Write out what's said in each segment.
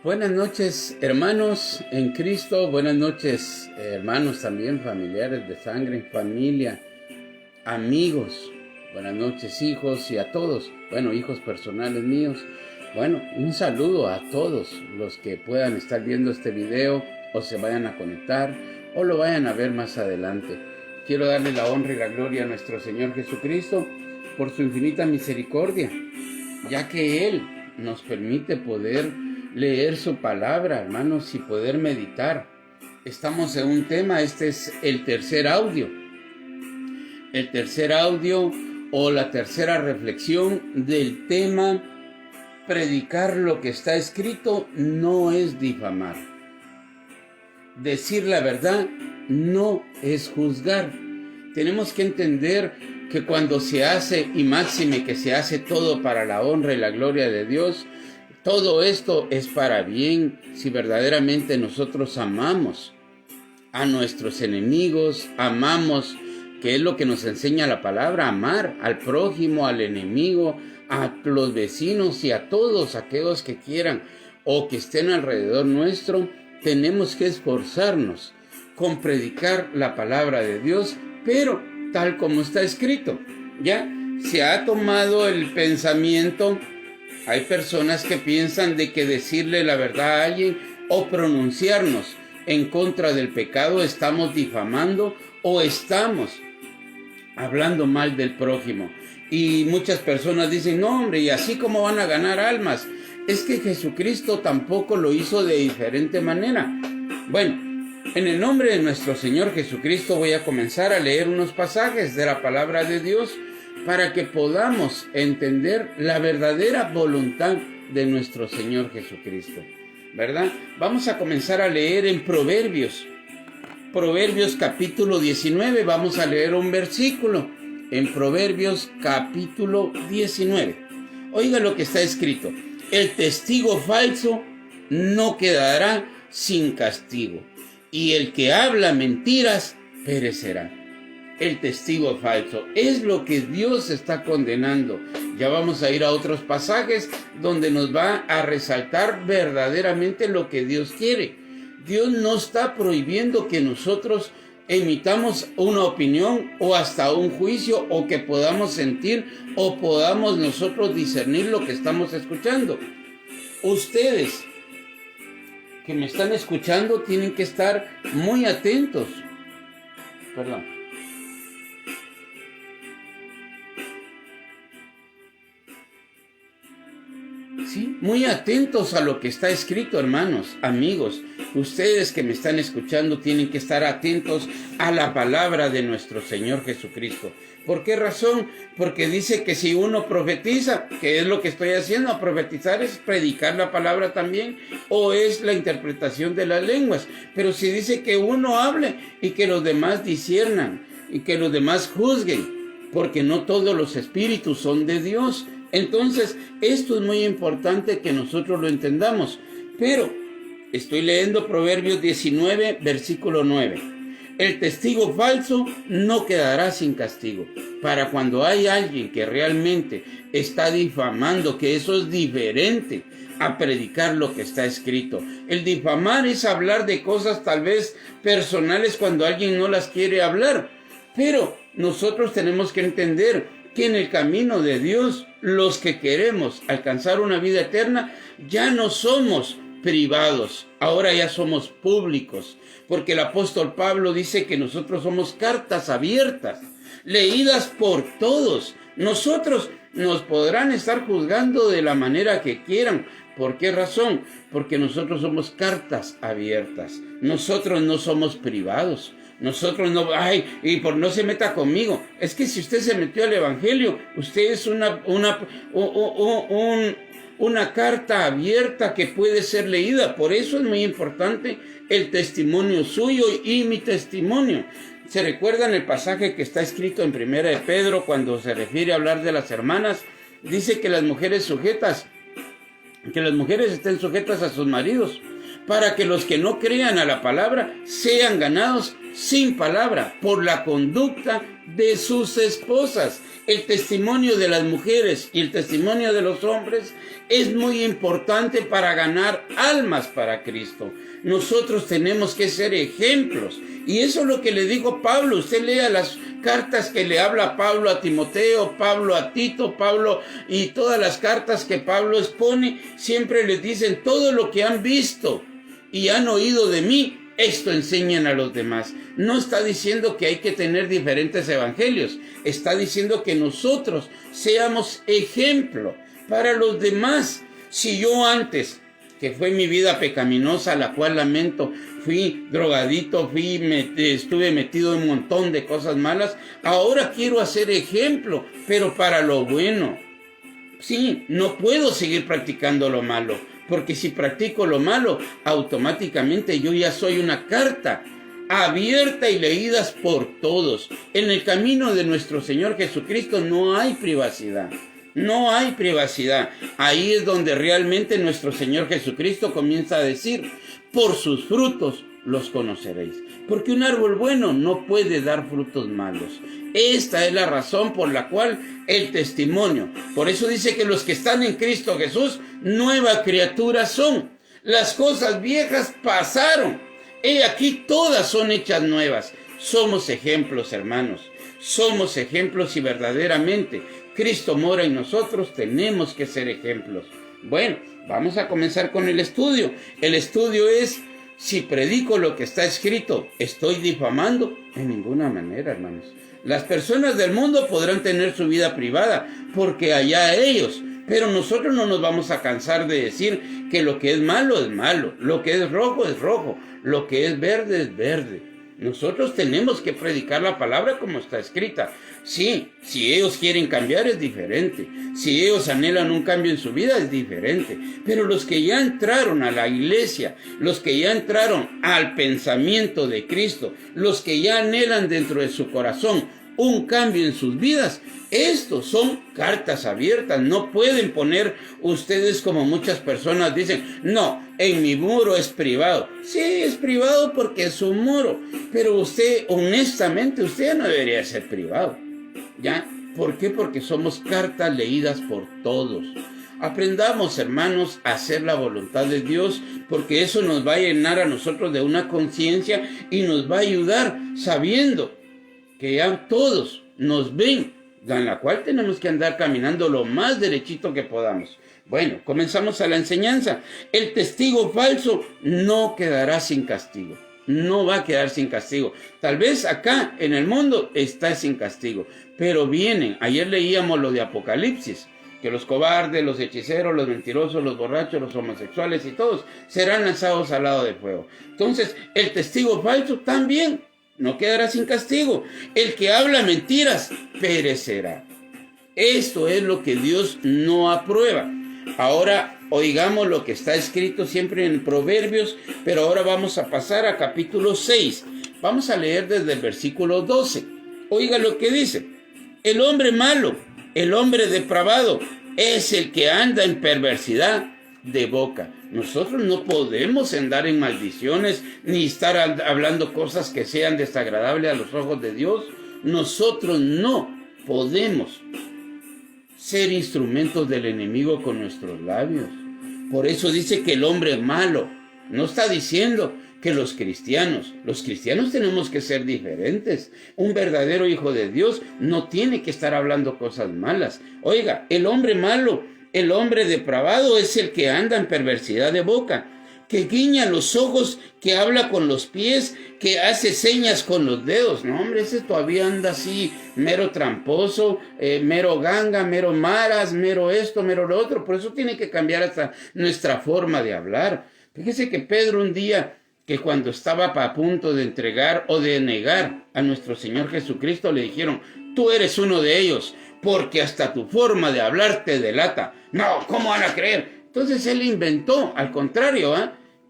Buenas noches, hermanos en Cristo. Buenas noches, hermanos también, familiares de sangre, familia, amigos. Buenas noches, hijos, y a todos. Bueno, hijos personales míos. Bueno, un saludo a todos los que puedan estar viendo este video o se vayan a conectar o lo vayan a ver más adelante. Quiero darle la honra y la gloria a nuestro Señor Jesucristo por su infinita misericordia, ya que Él nos permite poder leer su palabra, hermanos, y poder meditar. Estamos en un tema, este es el tercer audio. El tercer audio o la tercera reflexión del tema: predicar lo que está escrito no es difamar. Decir la verdad no es juzgar. Tenemos que entender que cuando se hace, y máxime que se hace todo para la honra y la gloria de Dios, todo esto es para bien si verdaderamente nosotros amamos a nuestros enemigos, amamos, que es lo que nos enseña la palabra, amar al prójimo, al enemigo, a los vecinos y a todos aquellos que quieran o que estén alrededor nuestro. Tenemos que esforzarnos con predicar la palabra de Dios, pero tal como está escrito. Ya se ha tomado el pensamiento. Hay personas que piensan de que decirle la verdad a alguien o pronunciarnos en contra del pecado estamos difamando o estamos hablando mal del prójimo. Y muchas personas dicen, no hombre, ¿y así cómo van a ganar almas? Es que Jesucristo tampoco lo hizo de diferente manera. Bueno, en el nombre de nuestro Señor Jesucristo voy a comenzar a leer unos pasajes de la palabra de Dios para que podamos entender la verdadera voluntad de nuestro Señor Jesucristo, ¿verdad? Vamos a comenzar a leer en Proverbios capítulo 19, vamos a leer un versículo, en Proverbios capítulo 19. Oiga lo que está escrito: el testigo falso no quedará sin castigo, y el que habla mentiras perecerá. El testigo falso es lo que Dios está condenando. Ya vamos a ir a otros pasajes donde nos va a resaltar verdaderamente lo que Dios quiere. Dios no está prohibiendo que nosotros emitamos una opinión o hasta un juicio, o que podamos sentir o podamos nosotros discernir lo que estamos escuchando. Ustedes que me están escuchando tienen que estar muy atentos. Sí, muy atentos a lo que está escrito, hermanos, amigos. Ustedes que me están escuchando tienen que estar atentos a la palabra de nuestro Señor Jesucristo. ¿Por qué razón? Porque dice que si uno profetiza, que es lo que estoy haciendo, profetizar es predicar la palabra también, o es la interpretación de las lenguas. Pero si dice que uno hable y que los demás disciernan y que los demás juzguen, porque no todos los espíritus son de Dios. Entonces, esto es muy importante que nosotros lo entendamos. Pero estoy leyendo Proverbios 19, versículo 9. El testigo falso no quedará sin castigo. Para cuando hay alguien que realmente está difamando, que eso es diferente a predicar lo que está escrito. El difamar es hablar de cosas tal vez personales cuando alguien no las quiere hablar. Pero nosotros tenemos que entender que en el camino de Dios, los que queremos alcanzar una vida eterna, ya no somos privados, ahora ya somos públicos, porque el apóstol Pablo dice que nosotros somos cartas abiertas, leídas por todos. Nosotros nos podrán estar juzgando de la manera que quieran. ¿Por qué razón? Porque nosotros somos cartas abiertas, nosotros no somos privados. Nosotros no, y por no se meta conmigo. Es que si usted se metió al evangelio, usted es una carta abierta que puede ser leída. Por eso es muy importante el testimonio suyo y mi testimonio. ¿Se recuerdan el pasaje que está escrito en Primera de Pedro cuando se refiere a hablar de las hermanas? Dice que las mujeres estén sujetas a sus maridos, para que los que no crean a la palabra sean ganados sin palabra por la conducta de sus esposas. El testimonio de las mujeres y el testimonio de los hombres es muy importante para ganar almas para Cristo. Nosotros tenemos que ser ejemplos. Y eso es lo que le dijo Pablo. Usted lea las cartas que le habla Pablo a Timoteo, Pablo a Tito, Pablo y todas las cartas que Pablo expone, siempre les dicen todo lo que han visto y han oído de mí. Esto enseñan a los demás. No está diciendo que hay que tener diferentes evangelios. Está diciendo que nosotros seamos ejemplo para los demás. Si yo antes, que fue mi vida pecaminosa, la cual lamento, fui drogadito, estuve metido en un montón de cosas malas, ahora quiero hacer ejemplo, pero para lo bueno. Sí, no puedo seguir practicando lo malo, porque si practico lo malo, automáticamente yo ya soy una carta abierta y leídas por todos. En el camino de nuestro Señor Jesucristo no hay privacidad. No hay privacidad. Ahí es donde realmente nuestro Señor Jesucristo comienza a decir, por sus frutos los conoceréis. Porque un árbol bueno no puede dar frutos malos. Esta es la razón por la cual el testimonio. Por eso dice que los que están en Cristo Jesús, nueva criatura son. Las cosas viejas pasaron. He aquí todas son hechas nuevas. Somos ejemplos, hermanos. Somos ejemplos y verdaderamente Cristo mora en nosotros, tenemos que ser ejemplos. Bueno, vamos a comenzar con el estudio. El estudio es, si predico lo que está escrito, ¿estoy difamando? En ninguna manera, hermanos. Las personas del mundo podrán tener su vida privada, porque allá ellos. Pero nosotros no nos vamos a cansar de decir que lo que es malo, lo que es rojo, lo que es verde. Nosotros tenemos que predicar la palabra como está escrita. Sí, si ellos quieren cambiar es diferente. Si ellos anhelan un cambio en su vida es diferente. Pero los que ya entraron a la iglesia, los que ya entraron al pensamiento de Cristo, los que ya anhelan dentro de su corazón un cambio en sus vidas, estos son cartas abiertas. No pueden poner ustedes como muchas personas dicen, no, en mi muro es privado. Sí, es privado porque es un muro, pero usted, honestamente, usted no debería ser privado. ¿Ya? ¿Por qué? Porque somos cartas leídas por todos. Aprendamos, hermanos, a hacer la voluntad de Dios, porque eso nos va a llenar a nosotros de una conciencia y nos va a ayudar sabiendo que ya todos nos ven, en la cual tenemos que andar caminando lo más derechito que podamos. Bueno, comenzamos a la enseñanza. El testigo falso no quedará sin castigo. No va a quedar sin castigo. Tal vez acá en el mundo está sin castigo, pero vienen. Ayer leíamos lo de Apocalipsis, que los cobardes, los hechiceros, los mentirosos, los borrachos, los homosexuales y todos serán lanzados al lado de fuego. Entonces, el testigo falso también no quedará sin castigo. El que habla mentiras perecerá. Esto es lo que Dios no aprueba. Ahora oigamos lo que está escrito siempre en Proverbios, pero ahora vamos a pasar a capítulo 6. Vamos a leer desde el versículo 12. Oiga lo que dice. El hombre malo, el hombre depravado, es el que anda en perversidad de boca. Nosotros no podemos andar en maldiciones ni estar hablando cosas que sean desagradables a los ojos de Dios. Nosotros no podemos ser instrumentos del enemigo con nuestros labios. Por eso dice que el hombre malo. No está diciendo que los cristianos tenemos que ser diferentes. Un verdadero hijo de Dios no tiene que estar hablando cosas malas. Oiga, el hombre malo, el hombre depravado es el que anda en perversidad de boca, que guiña los ojos, que habla con los pies, que hace señas con los dedos. No, hombre, ese todavía anda así, mero tramposo, mero ganga, mero maras, mero esto, mero lo otro. Por eso tiene que cambiar hasta nuestra forma de hablar. Fíjese que Pedro un día, que cuando estaba a punto de entregar o de negar a nuestro Señor Jesucristo, le dijeron, tú eres uno de ellos, porque hasta tu forma de hablar te delata. No, ¿cómo van a creer? Entonces él inventó, al contrario,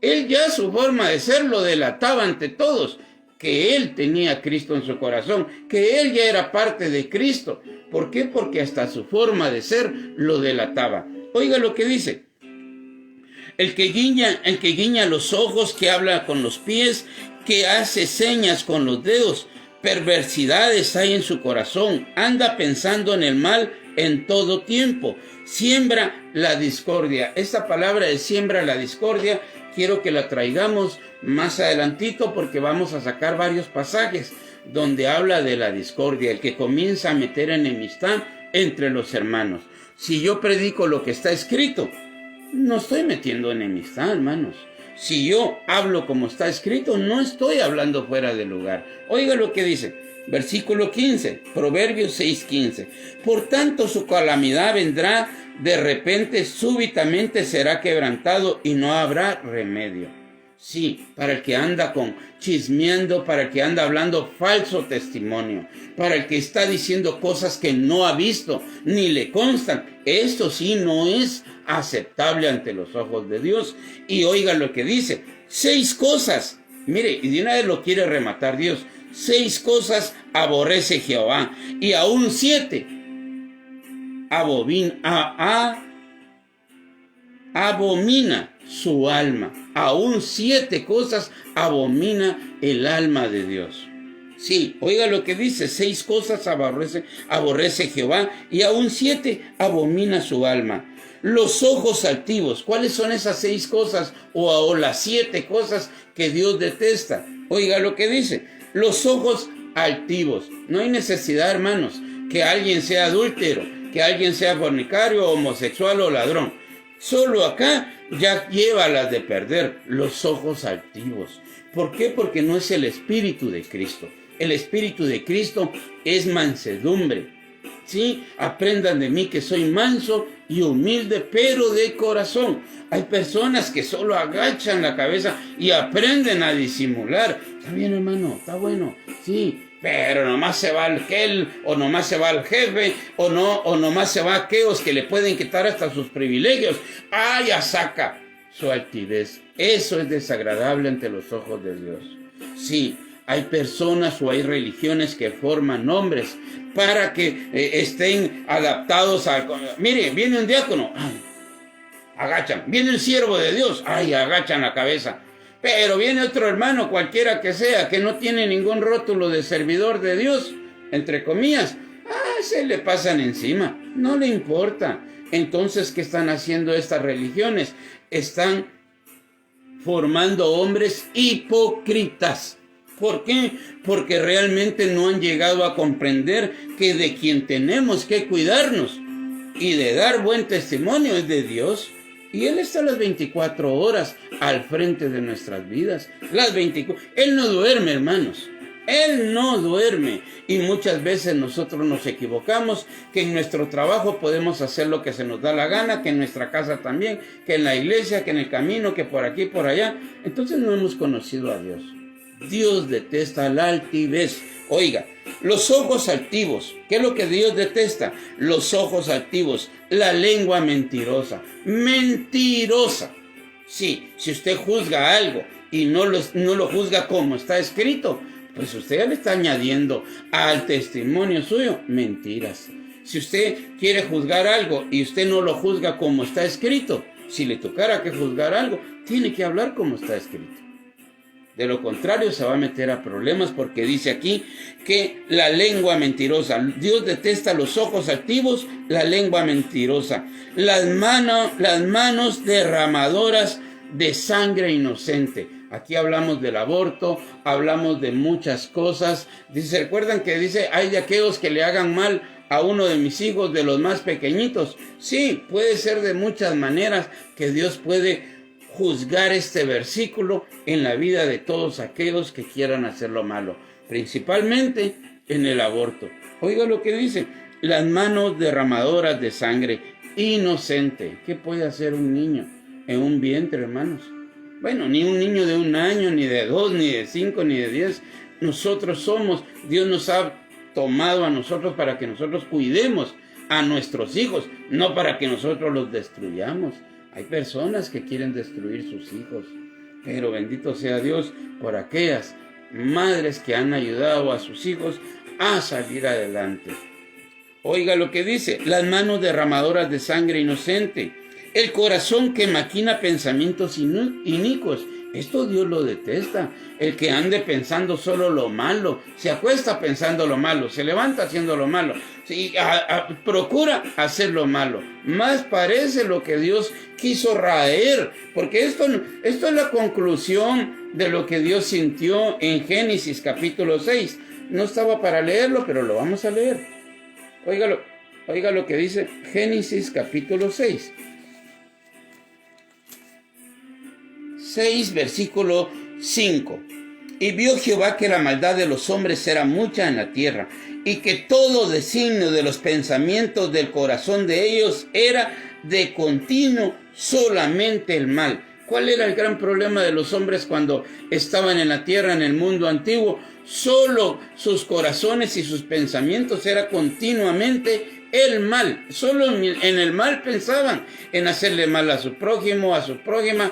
él ya su forma de ser lo delataba ante todos, que él tenía a Cristo en su corazón, que él ya era parte de Cristo. ¿Por qué? Porque hasta su forma de ser lo delataba. Oiga lo que dice. El que guiña los ojos, que habla con los pies, que hace señas con los dedos, perversidades hay en su corazón, anda pensando en el mal en todo tiempo, siembra la discordia. Esta palabra de siembra la discordia, quiero que la traigamos más adelantito porque vamos a sacar varios pasajes donde habla de la discordia, el que comienza a meter enemistad entre los hermanos. Si yo predico lo que está escrito, no estoy metiendo enemistad, hermanos. Si yo hablo como está escrito, no estoy hablando fuera de lugar. Oiga lo que dice, versículo 15, Proverbios 6:15. Por tanto su calamidad vendrá de repente, súbitamente será quebrantado y no habrá remedio. Sí, para el que anda chismeando, para el que anda hablando falso testimonio, para el que está diciendo cosas que no ha visto ni le constan. Esto sí no es aceptable ante los ojos de Dios. Y oiga lo que dice, 6 cosas. Mire, y de una vez lo quiere rematar Dios. 6 cosas aborrece Jehová y aún 7 abomina su alma. Aún 7 cosas abomina el alma de Dios. Sí, oiga lo que dice, 6 cosas aborrece Jehová y aún 7 abomina su alma. Los ojos altivos, ¿cuáles son esas 6 cosas o las 7 cosas que Dios detesta? Oiga lo que dice, los ojos altivos. No hay necesidad, hermanos, que alguien sea adúltero, que alguien sea fornicario, homosexual o ladrón. Solo acá ya lleva las de perder, los ojos altivos. ¿Por qué? Porque no es el Espíritu de Cristo. El Espíritu de Cristo es mansedumbre. Sí, aprendan de mí que soy manso y humilde, pero de corazón. Hay personas que solo agachan la cabeza y aprenden a disimular. Está bien, hermano, está bueno, sí. Pero nomás se va aquel, o nomás se va el jefe, o nomás se va aquellos que le pueden quitar hasta sus privilegios. Ya saca su altivez. Eso es desagradable ante los ojos de Dios. Sí, hay personas o hay religiones que forman nombres para que estén adaptados a... Mire, viene un diácono, agachan. Viene el siervo de Dios, agachan la cabeza. Pero viene otro hermano, cualquiera que sea, que no tiene ningún rótulo de servidor de Dios, entre comillas, se le pasan encima, no le importa. Entonces, ¿qué están haciendo estas religiones? Están formando hombres hipócritas. ¿Por qué? Porque realmente no han llegado a comprender que de quien tenemos que cuidarnos y de dar buen testimonio es de Dios. Y Él está las 24 horas al frente de nuestras vidas. Él no duerme, hermanos. Él no duerme. Y muchas veces nosotros nos equivocamos, que en nuestro trabajo podemos hacer lo que se nos da la gana, que en nuestra casa también, que en la iglesia, que en el camino, que por aquí, por allá. Entonces no hemos conocido a Dios. Dios detesta la altivez. Oiga, los ojos altivos. ¿Qué es lo que Dios detesta? Los ojos altivos. La lengua mentirosa. Mentirosa. Sí, si usted juzga algo y no lo juzga como está escrito, pues usted ya le está añadiendo al testimonio suyo mentiras. Si usted quiere juzgar algo y usted no lo juzga como está escrito, si le tocara que juzgar algo, tiene que hablar como está escrito. De lo contrario se va a meter a problemas porque dice aquí que la lengua mentirosa. Dios detesta los ojos altivos, la lengua mentirosa. Las manos derramadoras de sangre inocente. Aquí hablamos del aborto, hablamos de muchas cosas. ¿Se recuerdan que dice, hay de aquellos que le hagan mal a uno de mis hijos, de los más pequeñitos? Sí, puede ser de muchas maneras que Dios puede juzgar este versículo en la vida de todos aquellos que quieran hacer lo malo, principalmente en el aborto. Oiga lo que dice, las manos derramadoras de sangre inocente. ¿Qué puede hacer un niño en un vientre, hermanos? Bueno, ni un niño de 1 año, ni de 2, ni de 5, ni de 10. Dios nos ha tomado a nosotros para que nosotros cuidemos a nuestros hijos, no para que nosotros los destruyamos. Hay personas que quieren destruir sus hijos, pero bendito sea Dios por aquellas madres que han ayudado a sus hijos a salir adelante. Oiga lo que dice, las manos derramadoras de sangre inocente, el corazón que maquina pensamientos inicuos. Esto Dios lo detesta. El que ande pensando solo lo malo, se acuesta pensando lo malo, se levanta haciendo lo malo, sí, procura hacer lo malo. Más parece lo que Dios quiso raer, porque esto es la conclusión de lo que Dios sintió en Génesis capítulo 6. No estaba para leerlo, pero lo vamos a leer. Oiga lo que dice Génesis capítulo 6. 6, versículo 5. Y vio Jehová que la maldad de los hombres era mucha en la tierra, y que todo designio de los pensamientos del corazón de ellos era de continuo solamente el mal. ¿Cuál era el gran problema de los hombres cuando estaban en la tierra, en el mundo antiguo? Solo sus corazones y sus pensamientos era continuamente el mal. Solo en el mal pensaban, en hacerle mal a su prójimo, a su prójima.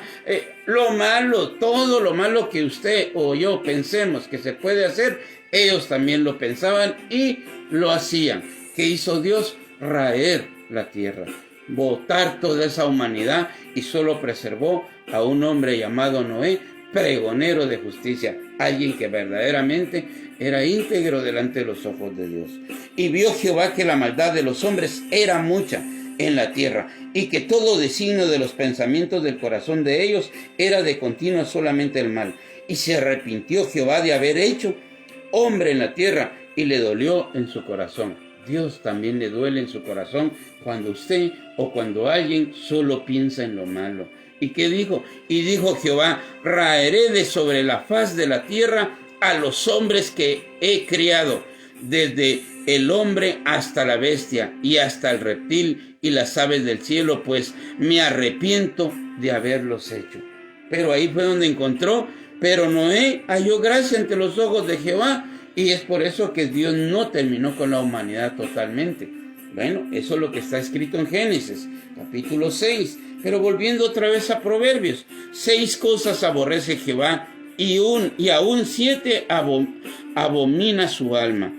Lo malo, todo lo malo que usted o yo pensemos que se puede hacer, ellos también lo pensaban y lo hacían. ¿Qué hizo Dios? Raer la tierra, botar toda esa humanidad, y solo preservó a un hombre llamado Noé, pregonero de justicia, alguien que verdaderamente era íntegro delante de los ojos de Dios. Y vio Jehová que la maldad de los hombres era mucha en la tierra, y que todo designio de los pensamientos del corazón de ellos era de continuo solamente el mal. Y se arrepintió Jehová de haber hecho hombre en la tierra, y le dolió en su corazón. Dios también le duele en su corazón cuando usted o cuando alguien solo piensa en lo malo. ¿Y qué dijo? Y dijo Jehová: raeré de sobre la faz de la tierra a los hombres que he criado, desde el hombre hasta la bestia y hasta el reptil y las aves del cielo, pues me arrepiento de haberlos hecho. Pero ahí fue donde encontró, pero Noé halló gracia ante los ojos de Jehová, y es por eso que Dios no terminó con la humanidad totalmente. Bueno, eso es lo que está escrito en Génesis, capítulo 6. Pero volviendo otra vez a Proverbios, 6 cosas aborrece Jehová, y aún 7 abomina su alma: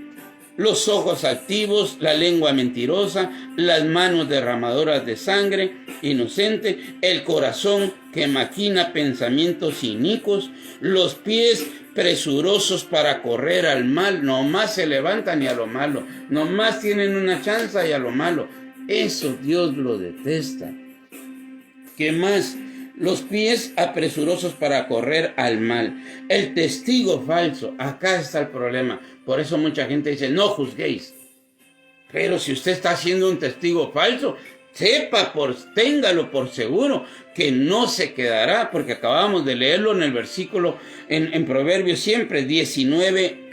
los ojos altivos, la lengua mentirosa, las manos derramadoras de sangre inocente, el corazón que maquina pensamientos inicuos, los pies presurosos para correr al mal. Nomás se levantan y a lo malo, nomás tienen una chance y a lo malo. Eso Dios lo detesta. ¿Qué más? Los pies apresurosos para correr al mal. El testigo falso. Acá está el problema. Por eso mucha gente dice: no juzguéis. Pero si usted está haciendo un testigo falso, téngalo por seguro que no se quedará, porque acabamos de leerlo en el versículo, en Proverbios siempre, 19,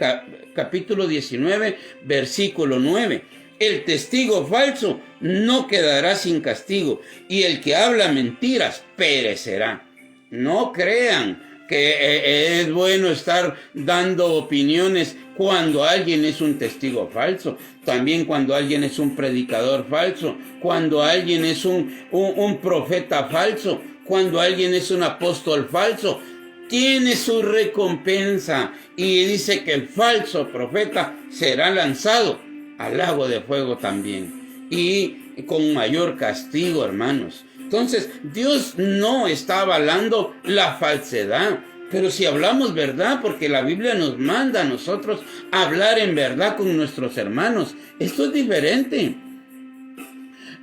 capítulo 19, versículo 9. El testigo falso no quedará sin castigo, y el que habla mentiras perecerá. No crean que es bueno estar dando opiniones cuando alguien es un testigo falso, también cuando alguien es un predicador falso, cuando alguien es un profeta falso, cuando alguien es un apóstol falso. Tiene su recompensa, y dice que el falso profeta será lanzado al lago de fuego también, y con mayor castigo, hermanos. Entonces, Dios no está avalando la falsedad, pero si hablamos verdad, porque la Biblia nos manda a nosotros hablar en verdad con nuestros hermanos, esto es diferente.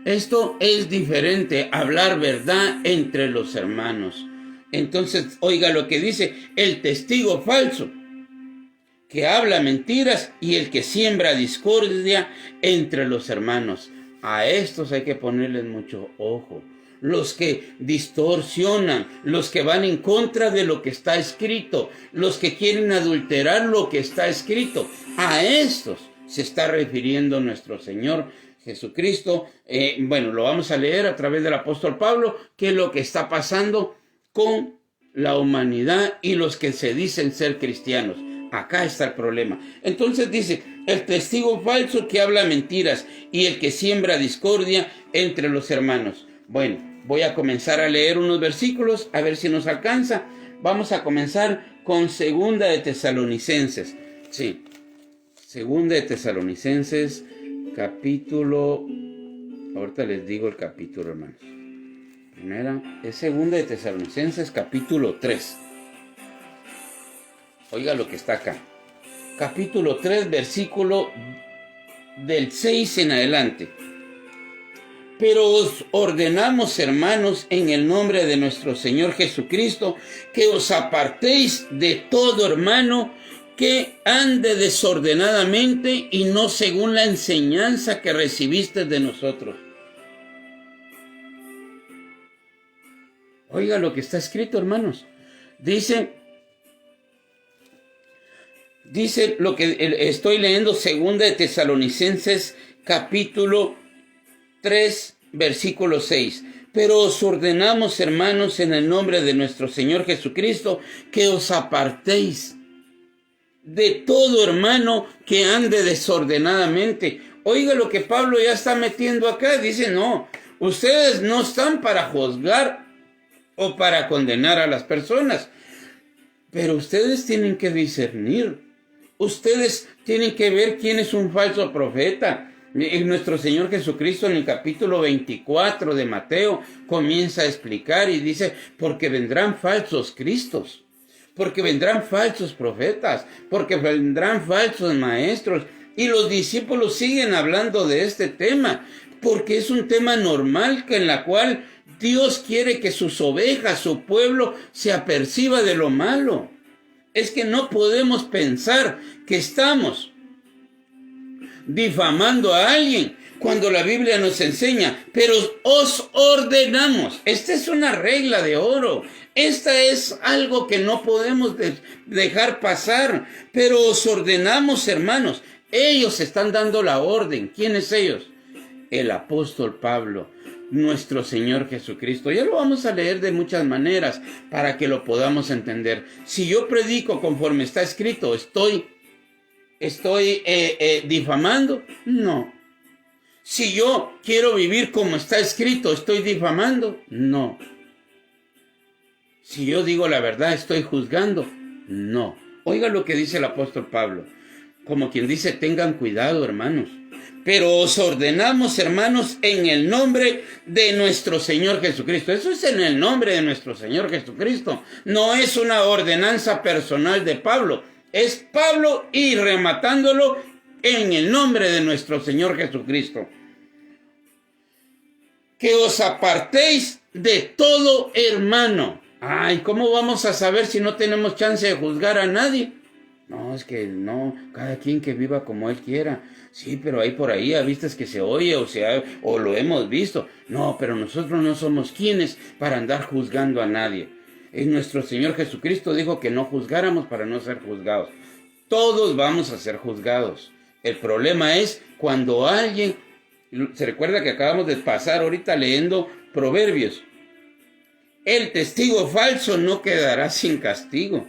Esto es diferente, hablar verdad entre los hermanos. Entonces, oiga lo que dice: el testigo falso, que habla mentiras, y el que siembra discordia entre los hermanos. A estos hay que ponerles mucho ojo. Los que distorsionan, los que van en contra de lo que está escrito, los que quieren adulterar lo que está escrito, a estos se está refiriendo nuestro Señor Jesucristo. Bueno, lo vamos a leer a través del apóstol Pablo, qué es lo que está pasando con la humanidad y los que se dicen ser cristianos. Acá está el problema. Entonces dice: el testigo falso que habla mentiras, y el que siembra discordia entre los hermanos. Bueno, voy a comenzar a leer unos versículos, a ver si nos alcanza. Vamos a comenzar con Segunda de Tesalonicenses. Sí, Segunda de Tesalonicenses, capítulo... Ahorita les digo el capítulo, hermanos. Primera es Segunda de Tesalonicenses, capítulo 3. Oiga lo que está acá. Capítulo 3, versículo del 6 en adelante. Pero os ordenamos, hermanos, en el nombre de nuestro Señor Jesucristo, que os apartéis de todo hermano que ande desordenadamente y no según la enseñanza que recibiste de nosotros. Oiga lo que está escrito, hermanos. Dice lo que estoy leyendo, 2 de Tesalonicenses, capítulo 3, versículo 6. Pero os ordenamos, hermanos, en el nombre de nuestro Señor Jesucristo, que os apartéis de todo hermano que ande desordenadamente. Oiga lo que Pablo ya está metiendo acá. Dice, no, ustedes no están para juzgar o para condenar a las personas, pero ustedes tienen que discernir. Ustedes tienen que ver quién es un falso profeta. Nuestro Señor Jesucristo en el capítulo 24 de Mateo comienza a explicar y dice, porque vendrán falsos cristos, porque vendrán falsos profetas, porque vendrán falsos maestros. Y los discípulos siguen hablando de este tema, porque es un tema normal en la cual Dios quiere que sus ovejas, su pueblo, se aperciba de lo malo. Es que no podemos pensar que estamos difamando a alguien cuando la Biblia nos enseña, pero os ordenamos. Esta es una regla de oro. Esta es algo que no podemos dejar pasar, pero os ordenamos, hermanos. Ellos están dando la orden. ¿Quiénes ellos? El apóstol Pablo, nuestro Señor Jesucristo. Ya lo vamos a leer de muchas maneras para que lo podamos entender. Si yo predico conforme está escrito, ¿estoy difamando? No. Si yo quiero vivir como está escrito, ¿estoy difamando? No. Si yo digo la verdad, ¿estoy juzgando? No. Oiga lo que dice el apóstol Pablo. Como quien dice, tengan cuidado, hermanos. Pero os ordenamos, hermanos, en el nombre de nuestro Señor Jesucristo. Eso es en el nombre de nuestro Señor Jesucristo. No es una ordenanza personal de Pablo. Es Pablo y rematándolo en el nombre de nuestro Señor Jesucristo. Que os apartéis de todo hermano. Ay, ¿cómo vamos a saber si no tenemos chance de juzgar a nadie? No, es que no, cada quien que viva como él quiera. Sí, pero hay por ahí, a vistas que se oye o lo hemos visto. No, pero nosotros no somos quienes para andar juzgando a nadie. Nuestro Señor Jesucristo dijo que no juzgáramos para no ser juzgados. Todos vamos a ser juzgados. El problema es cuando alguien, se recuerda que acabamos de pasar ahorita leyendo Proverbios. El testigo falso no quedará sin castigo,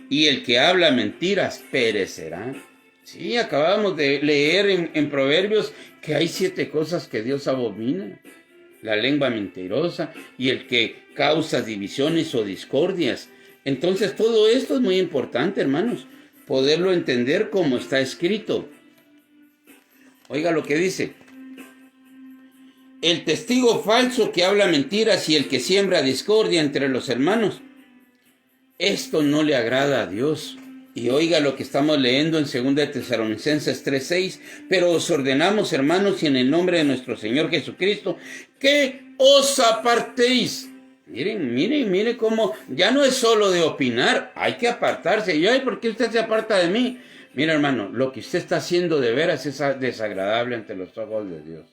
y el que habla mentiras perecerá. Sí, acabamos de leer en Proverbios que hay 7 cosas que Dios abomina. La lengua mentirosa y el que causa divisiones o discordias. Entonces todo esto es muy importante, hermanos, poderlo entender como está escrito. Oiga lo que dice. El testigo falso que habla mentiras y el que siembra discordia entre los hermanos. Esto no le agrada a Dios. Y oiga lo que estamos leyendo en 2 de Tesalonicenses 3:6. Pero os ordenamos, hermanos, y en el nombre de nuestro Señor Jesucristo, que os apartéis. Miren cómo ya no es solo de opinar, hay que apartarse. Y ay, ¿por qué usted se aparta de mí? Mira, hermano, lo que usted está haciendo de veras es desagradable ante los ojos de Dios.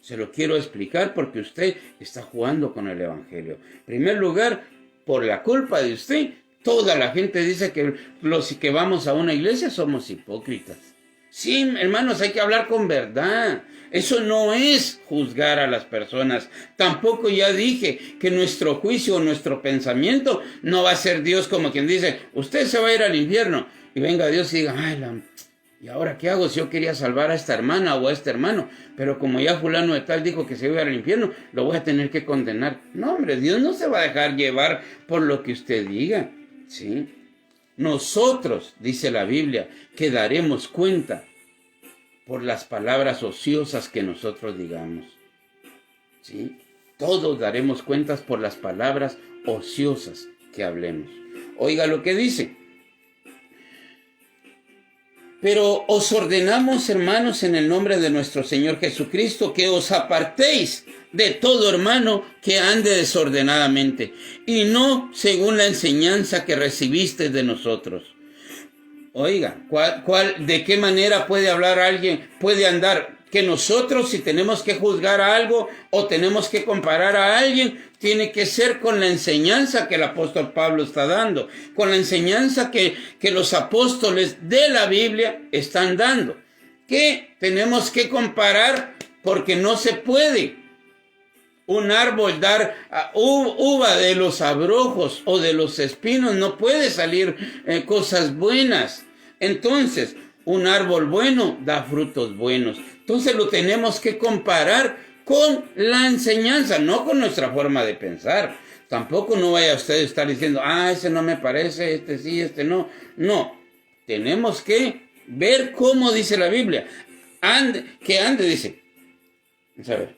Se lo quiero explicar porque usted está jugando con el Evangelio. En primer lugar, por la culpa de usted, toda la gente dice que los que vamos a una iglesia somos hipócritas. Sí, hermanos, hay que hablar con verdad. Eso no es juzgar a las personas. Tampoco ya dije que nuestro juicio o nuestro pensamiento no va a ser Dios como quien dice, usted se va a ir al infierno. Y venga Dios y diga, ay, ¿y ahora qué hago si yo quería salvar a esta hermana o a este hermano? Pero como ya fulano de tal dijo que se iba al infierno, lo voy a tener que condenar. No, hombre, Dios no se va a dejar llevar por lo que usted diga. ¿Sí? Nosotros, dice la Biblia, que daremos cuenta por las palabras ociosas que nosotros digamos. ¿Sí? Todos daremos cuentas por las palabras ociosas que hablemos. Oiga lo que dice. Pero os ordenamos, hermanos, en el nombre de nuestro Señor Jesucristo, que os apartéis de todo hermano que ande desordenadamente, y no según la enseñanza que recibiste de nosotros. Oiga, ¿de qué manera puede hablar alguien, puede andar? Que nosotros, si tenemos que juzgar a algo o tenemos que comparar a alguien, tiene que ser con la enseñanza que el apóstol Pablo está dando, con la enseñanza que los apóstoles de la Biblia están dando. Que tenemos que comparar porque no se puede un árbol dar uva de los abrojos o de los espinos, no puede salir cosas buenas. Entonces, un árbol bueno da frutos buenos. Entonces lo tenemos que comparar con la enseñanza, no con nuestra forma de pensar. Tampoco no vaya usted a estar diciendo, ese no me parece, este sí, este no. No, tenemos que ver cómo dice la Biblia. Dice, a ver,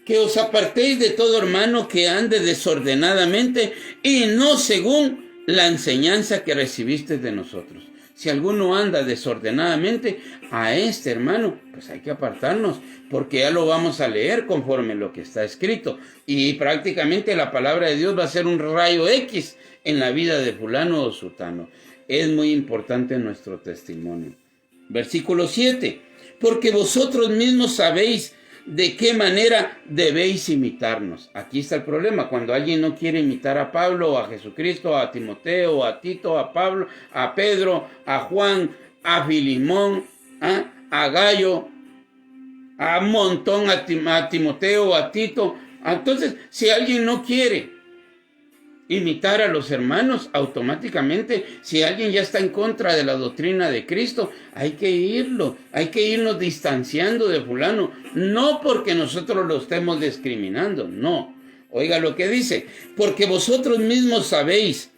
que os apartéis de todo hermano que ande desordenadamente y no según la enseñanza que recibiste de nosotros. Si alguno anda desordenadamente, a este hermano, pues hay que apartarnos, porque ya lo vamos a leer conforme lo que está escrito. Y prácticamente la palabra de Dios va a ser un rayo X en la vida de fulano o sutano. Es muy importante nuestro testimonio. Versículo 7. Porque vosotros mismos sabéis de qué manera debéis imitarnos. Aquí está el problema. Cuando alguien no quiere imitar a Pablo, a Jesucristo, a Timoteo, a Tito, a Pablo, a Pedro, a Juan, a Filimón, a Gallo, a un montón, a Timoteo, a Tito. Entonces, si alguien no quiere imitar a los hermanos, automáticamente, si alguien ya está en contra de la doctrina de Cristo, hay que irnos distanciando de fulano, no porque nosotros lo estemos discriminando, no. Oiga lo que dice, porque vosotros mismos sabéis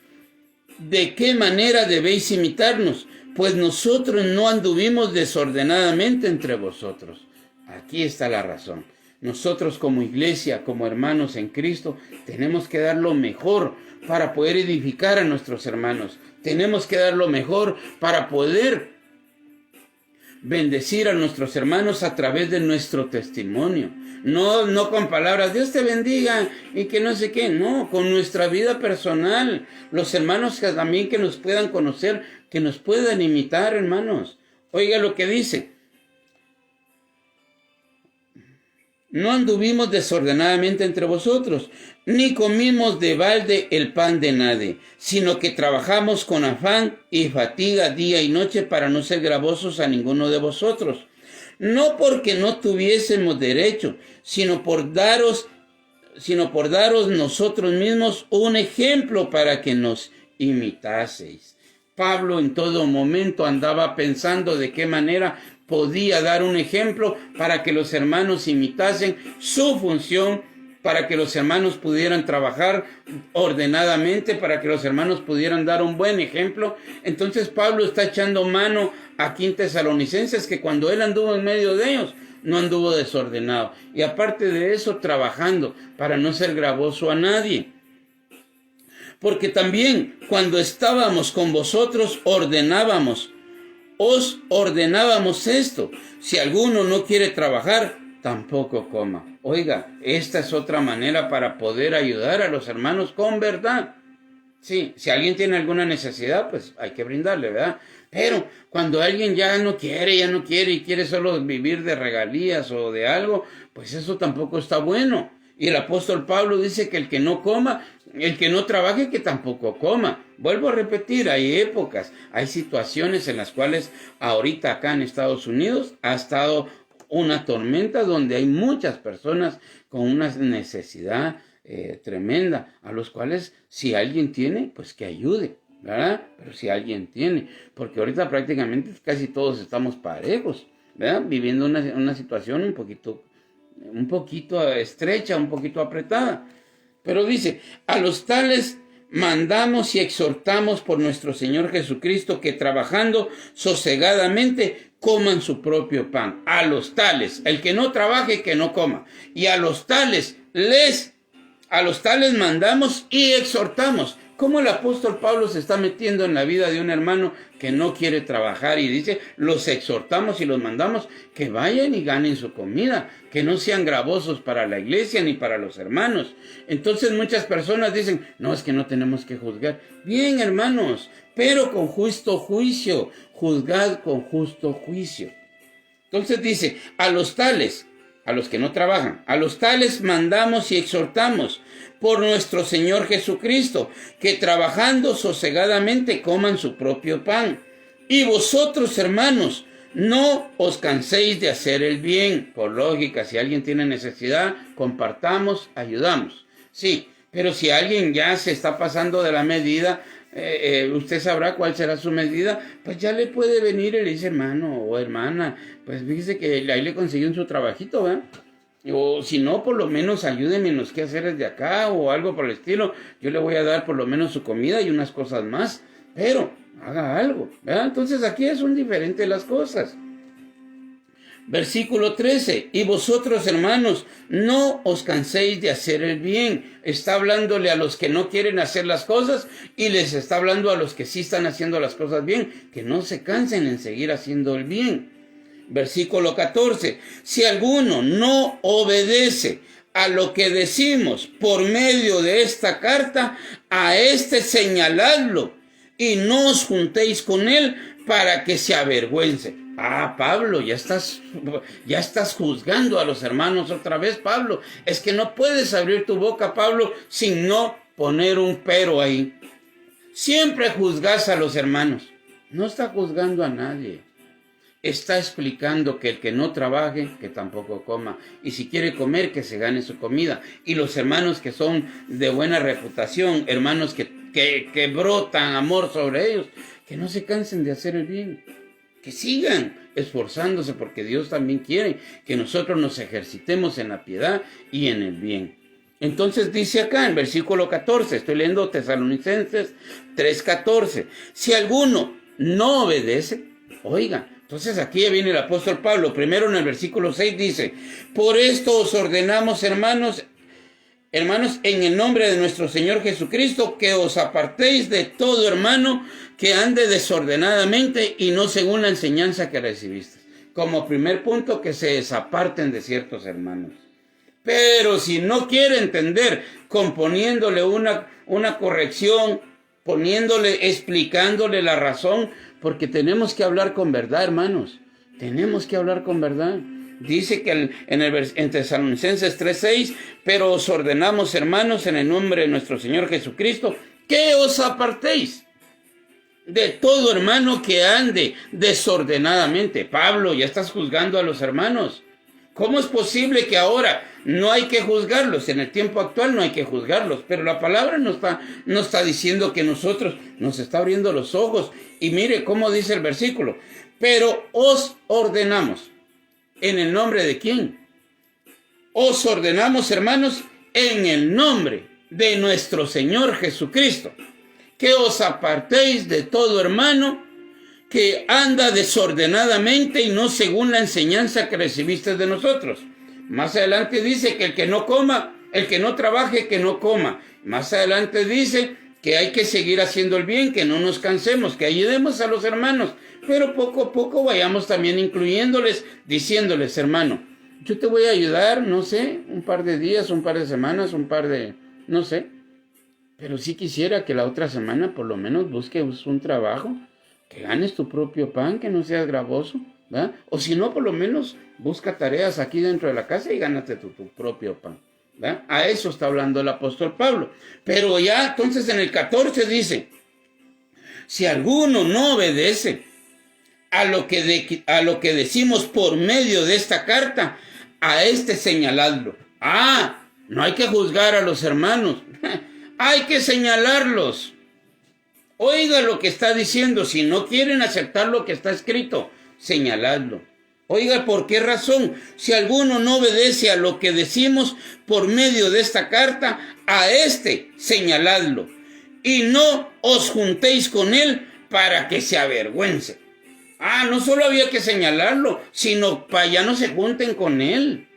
de qué manera debéis imitarnos, pues nosotros no anduvimos desordenadamente entre vosotros. Aquí está la razón. Nosotros como iglesia, como hermanos en Cristo, tenemos que dar lo mejor para poder edificar a nuestros hermanos. Tenemos que dar lo mejor para poder bendecir a nuestros hermanos a través de nuestro testimonio. No con palabras, Dios te bendiga y que no sé qué. No, con nuestra vida personal. Los hermanos que también que nos puedan conocer, que nos puedan imitar, hermanos. Oiga lo que dice. No anduvimos desordenadamente entre vosotros, ni comimos de balde el pan de nadie, sino que trabajamos con afán y fatiga día y noche para no ser gravosos a ninguno de vosotros. No porque no tuviésemos derecho, sino por daros nosotros mismos un ejemplo para que nos imitaseis. Pablo en todo momento andaba pensando de qué manera podía dar un ejemplo para que los hermanos imitasen su función, para que los hermanos pudieran trabajar ordenadamente, para que los hermanos pudieran dar un buen ejemplo. Entonces Pablo está echando mano aquí en Tesalonicenses, que cuando él anduvo en medio de ellos, no anduvo desordenado. Y aparte de eso, trabajando para no ser gravoso a nadie. Porque también cuando estábamos con vosotros, os ordenábamos esto: si alguno no quiere trabajar, tampoco coma. Oiga, esta es otra manera para poder ayudar a los hermanos con verdad. Sí, si alguien tiene alguna necesidad, pues hay que brindarle, ¿verdad? Pero cuando alguien ya no quiere y quiere solo vivir de regalías o de algo, pues eso tampoco está bueno. Y el apóstol Pablo dice que el que no coma, el que no trabaje, que tampoco coma. Vuelvo a repetir, hay épocas, hay situaciones en las cuales ahorita acá en Estados Unidos ha estado una tormenta donde hay muchas personas con una necesidad tremenda, a los cuales si alguien tiene, pues que ayude, ¿verdad? Pero si alguien tiene, porque ahorita prácticamente casi todos estamos parejos, ¿verdad? Viviendo una situación un poquito estrecha, un poquito apretada. Pero dice, a los tales mandamos y exhortamos por nuestro Señor Jesucristo que trabajando sosegadamente coman su propio pan. A los tales, el que no trabaje, que no coma. Y a los tales les A los tales mandamos y exhortamos. ¿Cómo el apóstol Pablo se está metiendo en la vida de un hermano que no quiere trabajar? Y dice, los exhortamos y los mandamos que vayan y ganen su comida, que no sean gravosos para la iglesia ni para los hermanos. Entonces muchas personas dicen, no, es que no tenemos que juzgar. Bien, hermanos, pero con justo juicio, juzgad con justo juicio. Entonces dice, a los tales, a los que no trabajan, a los tales mandamos y exhortamos por nuestro Señor Jesucristo, que trabajando sosegadamente coman su propio pan. Y vosotros, hermanos, no os canséis de hacer el bien. Por lógica, si alguien tiene necesidad, compartamos, ayudamos. Sí, pero si alguien ya se está pasando de la medida, usted sabrá cuál será su medida, pues ya le puede venir y le dice, hermano o hermana, pues fíjese que ahí le consiguió su trabajito, ¿verdad? O si no, por lo menos ayúdenme en los quehaceres de acá o algo por el estilo. Yo le voy a dar por lo menos su comida y unas cosas más, pero haga algo, ¿verdad? Entonces aquí son diferentes las cosas. Versículo 13, y vosotros, hermanos, no os canséis de hacer el bien. Está hablándole a los que no quieren hacer las cosas y les está hablando a los que sí están haciendo las cosas bien, que no se cansen en seguir haciendo el bien. Versículo 14, si alguno no obedece a lo que decimos por medio de esta carta, a este señaladlo y no os juntéis con él para que se avergüence. Ah, Pablo, ya estás juzgando a los hermanos otra vez, Pablo. Es que no puedes abrir tu boca, Pablo, sin no poner un pero ahí. Siempre juzgas a los hermanos. No está juzgando a nadie. Está explicando que el que no trabaje, que tampoco coma. Y si quiere comer, que se gane su comida. Y los hermanos que son de buena reputación, hermanos que brotan amor sobre ellos, que no se cansen de hacer el bien. Que sigan esforzándose, porque Dios también quiere que nosotros nos ejercitemos en la piedad y en el bien. Entonces dice acá en versículo 14, estoy leyendo Tesalonicenses 3:14, si alguno no obedece, oiga, entonces aquí ya viene el apóstol Pablo, primero en el versículo 6 dice, por esto os ordenamos, hermanos, en el nombre de nuestro Señor Jesucristo, que os apartéis de todo hermano que ande desordenadamente y no según la enseñanza que recibiste. Como primer punto, que se desaparten de ciertos hermanos. Pero si no quiere entender, componiéndole una corrección, explicándole la razón, porque tenemos que hablar con verdad, hermanos. Tenemos que hablar con verdad. Dice que en Tesalonicenses 3:6, pero os ordenamos, hermanos, en el nombre de nuestro Señor Jesucristo, que os apartéis de todo hermano que ande desordenadamente. Pablo, ya estás juzgando a los hermanos. ¿Cómo es posible que ahora no hay que juzgarlos? En el tiempo actual no hay que juzgarlos, pero la palabra no está diciendo que nosotros, nos está abriendo los ojos. Y mire cómo dice el versículo, pero os ordenamos. ¿En el nombre de quién? Os ordenamos, hermanos, en el nombre de nuestro Señor Jesucristo, que os apartéis de todo hermano que anda desordenadamente y no según la enseñanza que recibiste de nosotros. Más adelante dice que el que no coma, el que no trabaje, que no coma. Más adelante dice que hay que seguir haciendo el bien, que no nos cansemos, que ayudemos a los hermanos, pero poco a poco vayamos también incluyéndoles, diciéndoles, hermano, yo te voy a ayudar, no sé, un par de días, un par de semanas, no sé, pero sí quisiera que la otra semana por lo menos busques un trabajo, que ganes tu propio pan, que no seas gravoso, ¿verdad? O si no, por lo menos busca tareas aquí dentro de la casa y gánate tu propio pan, ¿verdad? A eso está hablando el apóstol Pablo. Pero ya entonces en el 14 dice, si alguno no obedece a lo que decimos por medio de esta carta, a este señaladlo. No hay que juzgar a los hermanos, hay que señalarlos. Oiga lo que está diciendo, si no quieren aceptar lo que está escrito, señaladlo. Oiga, ¿por qué razón? Si alguno no obedece a lo que decimos por medio de esta carta, a este señaladlo. Y no os juntéis con él para que se avergüence. No solo había que señalarlo, sino para ya no se junten con él.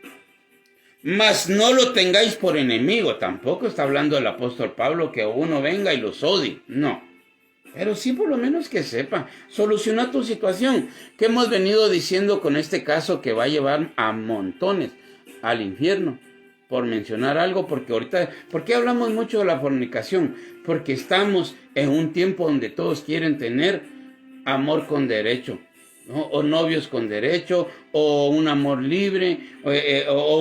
Mas no lo tengáis por enemigo. Tampoco está hablando el apóstol Pablo que uno venga y los odie. No. Pero sí por lo menos que sepa. Soluciona tu situación. Que hemos venido diciendo con este caso que va a llevar a montones al infierno. Por mencionar algo, porque ahorita, ¿por qué hablamos mucho de la fornicación? Porque estamos en un tiempo donde todos quieren tener amor con derecho, ¿no? O novios con derecho, o un amor libre, o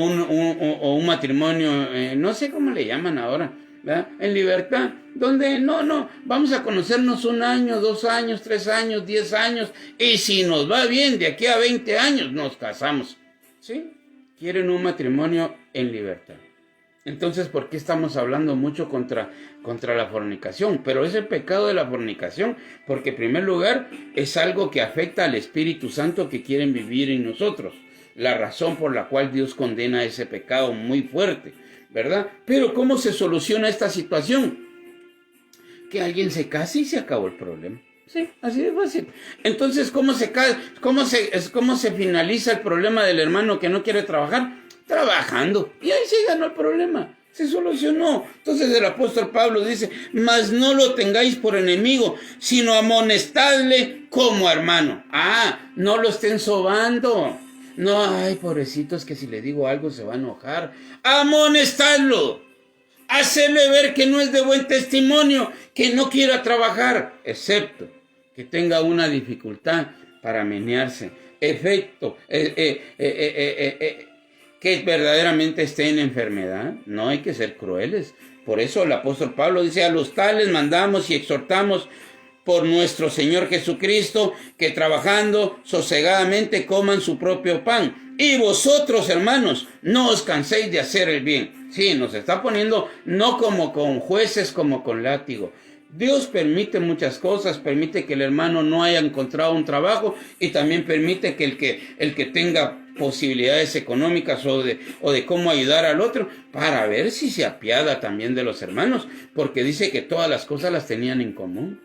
un matrimonio, no sé cómo le llaman ahora, ¿verdad? En libertad, donde no, vamos a conocernos 1 año, 2 años, 3 años, 10 años, y si nos va bien, de aquí a 20 años nos casamos, ¿sí? Quieren un matrimonio en libertad. Entonces, ¿por qué estamos hablando mucho contra la fornicación? Pero es el pecado de la fornicación, porque en primer lugar es algo que afecta al Espíritu Santo que quieren vivir en nosotros. La razón por la cual Dios condena ese pecado muy fuerte, ¿verdad? Pero ¿cómo se soluciona esta situación? Que alguien se case y se acabó el problema. Sí, así de fácil. Entonces, ¿cómo se finaliza el problema del hermano que no quiere trabajar? Trabajando. Y ahí se ganó el problema. Se solucionó. Entonces el apóstol Pablo dice, mas no lo tengáis por enemigo, sino amonestadle como hermano. No lo estén sobando. No, ay, pobrecitos, que si le digo algo se va a enojar. Amonestadlo. Hacerle ver que no es de buen testimonio, que no quiera trabajar, excepto que tenga una dificultad para menearse. Efecto, que verdaderamente esté en enfermedad. No hay que ser crueles. Por eso el apóstol Pablo dice, a los tales mandamos y exhortamos por nuestro Señor Jesucristo, que trabajando sosegadamente coman su propio pan. Y vosotros, hermanos, no os canséis de hacer el bien. Sí, nos está poniendo no como con jueces, como con látigo. Dios permite muchas cosas, permite que el hermano no haya encontrado un trabajo y también permite que el que tenga posibilidades económicas o de cómo ayudar al otro, para ver si se apiada también de los hermanos, porque dice que todas las cosas las tenían en común.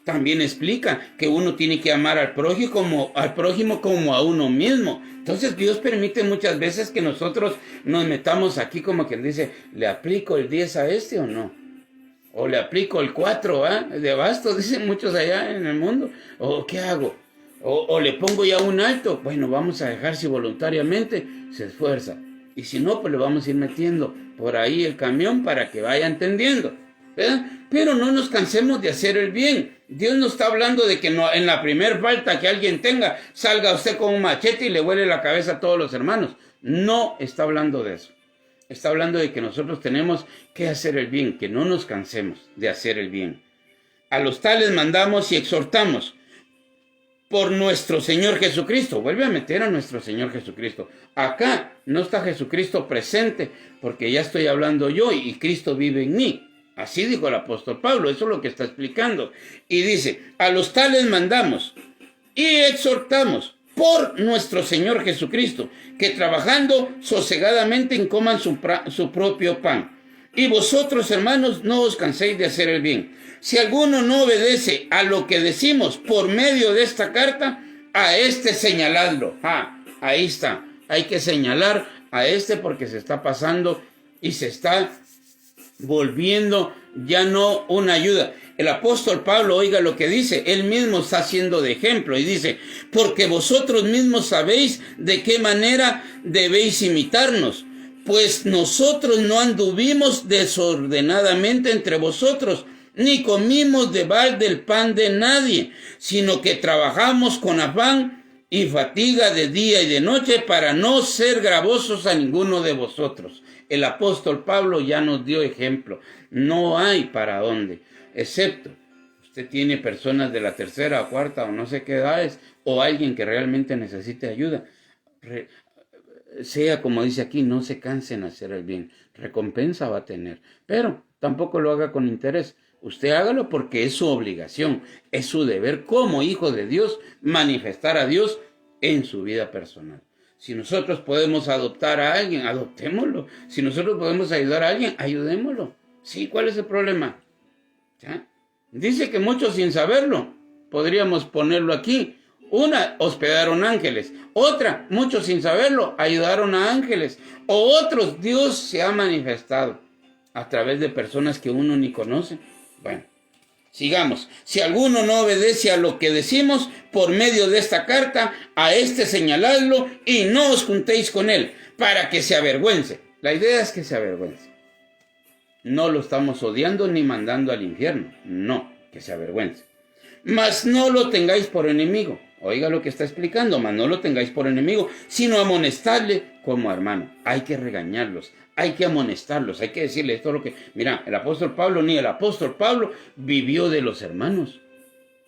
También explica que uno tiene que amar al prójimo como a uno mismo. Entonces Dios permite muchas veces que nosotros nos metamos aquí como quien dice, ¿le aplico el 10 a este o no? O le aplico el 4, de bastos, dicen muchos allá en el mundo. ¿O qué hago? O le pongo ya un alto. Bueno, vamos a dejar si voluntariamente se esfuerza. Y si no, pues le vamos a ir metiendo por ahí el camión para que vaya entendiendo, ¿verdad? Pero no nos cansemos de hacer el bien. Dios no está hablando de que no, en la primer falta que alguien tenga, salga usted con un machete y le vuele la cabeza a todos los hermanos. No está hablando de eso. Está hablando de que nosotros tenemos que hacer el bien, que no nos cansemos de hacer el bien. A los tales mandamos y exhortamos por nuestro Señor Jesucristo. Vuelve a meter a nuestro Señor Jesucristo. Acá no está Jesucristo presente, porque ya estoy hablando yo y Cristo vive en mí. Así dijo el apóstol Pablo, eso es lo que está explicando. Y dice, a los tales mandamos y exhortamos por nuestro Señor Jesucristo, que trabajando sosegadamente coman su propio pan. Y vosotros, hermanos, no os canséis de hacer el bien. Si alguno no obedece a lo que decimos por medio de esta carta, a este señaladlo. Ahí está. Hay que señalar a este porque se está pasando y se está volviendo ya no una ayuda. El apóstol Pablo, oiga lo que dice, él mismo está haciendo de ejemplo y dice, porque vosotros mismos sabéis de qué manera debéis imitarnos, pues nosotros no anduvimos desordenadamente entre vosotros, ni comimos de balde el pan de nadie, sino que trabajamos con afán y fatiga de día y de noche para no ser gravosos a ninguno de vosotros. El apóstol Pablo ya nos dio ejemplo. No hay para dónde, excepto usted tiene personas de la tercera o cuarta o no sé qué edades, o alguien que realmente necesite ayuda. Sea como dice aquí, no se cansen de hacer el bien. Recompensa va a tener, pero tampoco lo haga con interés. Usted hágalo porque es su obligación, es su deber como hijo de Dios manifestar a Dios en su vida personal. Si nosotros podemos adoptar a alguien, adoptémoslo. Si nosotros podemos ayudar a alguien, ayudémoslo. Sí, ¿cuál es el problema? ¿Ya? Dice que muchos sin saberlo, podríamos ponerlo aquí, Una, hospedaron ángeles. Otra, muchos sin saberlo, ayudaron a ángeles. O otros, Dios se ha manifestado a través de personas que uno ni conoce. Bueno, sigamos. Si alguno no obedece a lo que decimos por medio de esta carta, a este señaladlo y no os juntéis con él, para que se avergüence. La idea es que se avergüence. No lo estamos odiando ni mandando al infierno. No, que se avergüence. Mas no lo tengáis por enemigo. Oiga lo que está explicando. Mas no lo tengáis por enemigo, sino amonestadle como hermano. Hay que regañarlos, hay que amonestarlos, hay que decirle esto lo que... Mira, el apóstol Pablo, ni el apóstol Pablo vivió de los hermanos.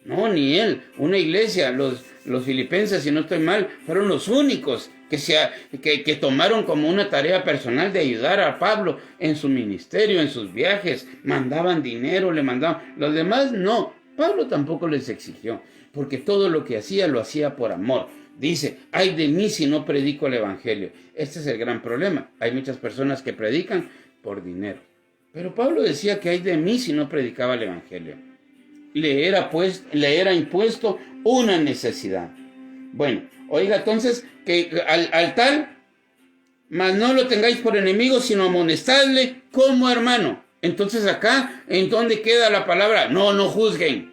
No, ni él. Una iglesia, los filipenses, si no estoy mal, fueron los únicos que tomaron como una tarea personal de ayudar a Pablo en su ministerio, en sus viajes. Mandaban dinero, le mandaban. Los demás no. Pablo tampoco les exigió, porque todo lo que hacía lo hacía por amor. Dice, ay de mí si no predico el evangelio. Este es el gran problema. Hay muchas personas que predican por dinero. Pero Pablo decía que ay de mí si no predicaba el evangelio. Le era impuesto una necesidad. Bueno, oiga, entonces, que al tal, mas no lo tengáis por enemigo, sino amonestadle como hermano. Entonces acá, ¿en dónde queda la palabra? No juzguen.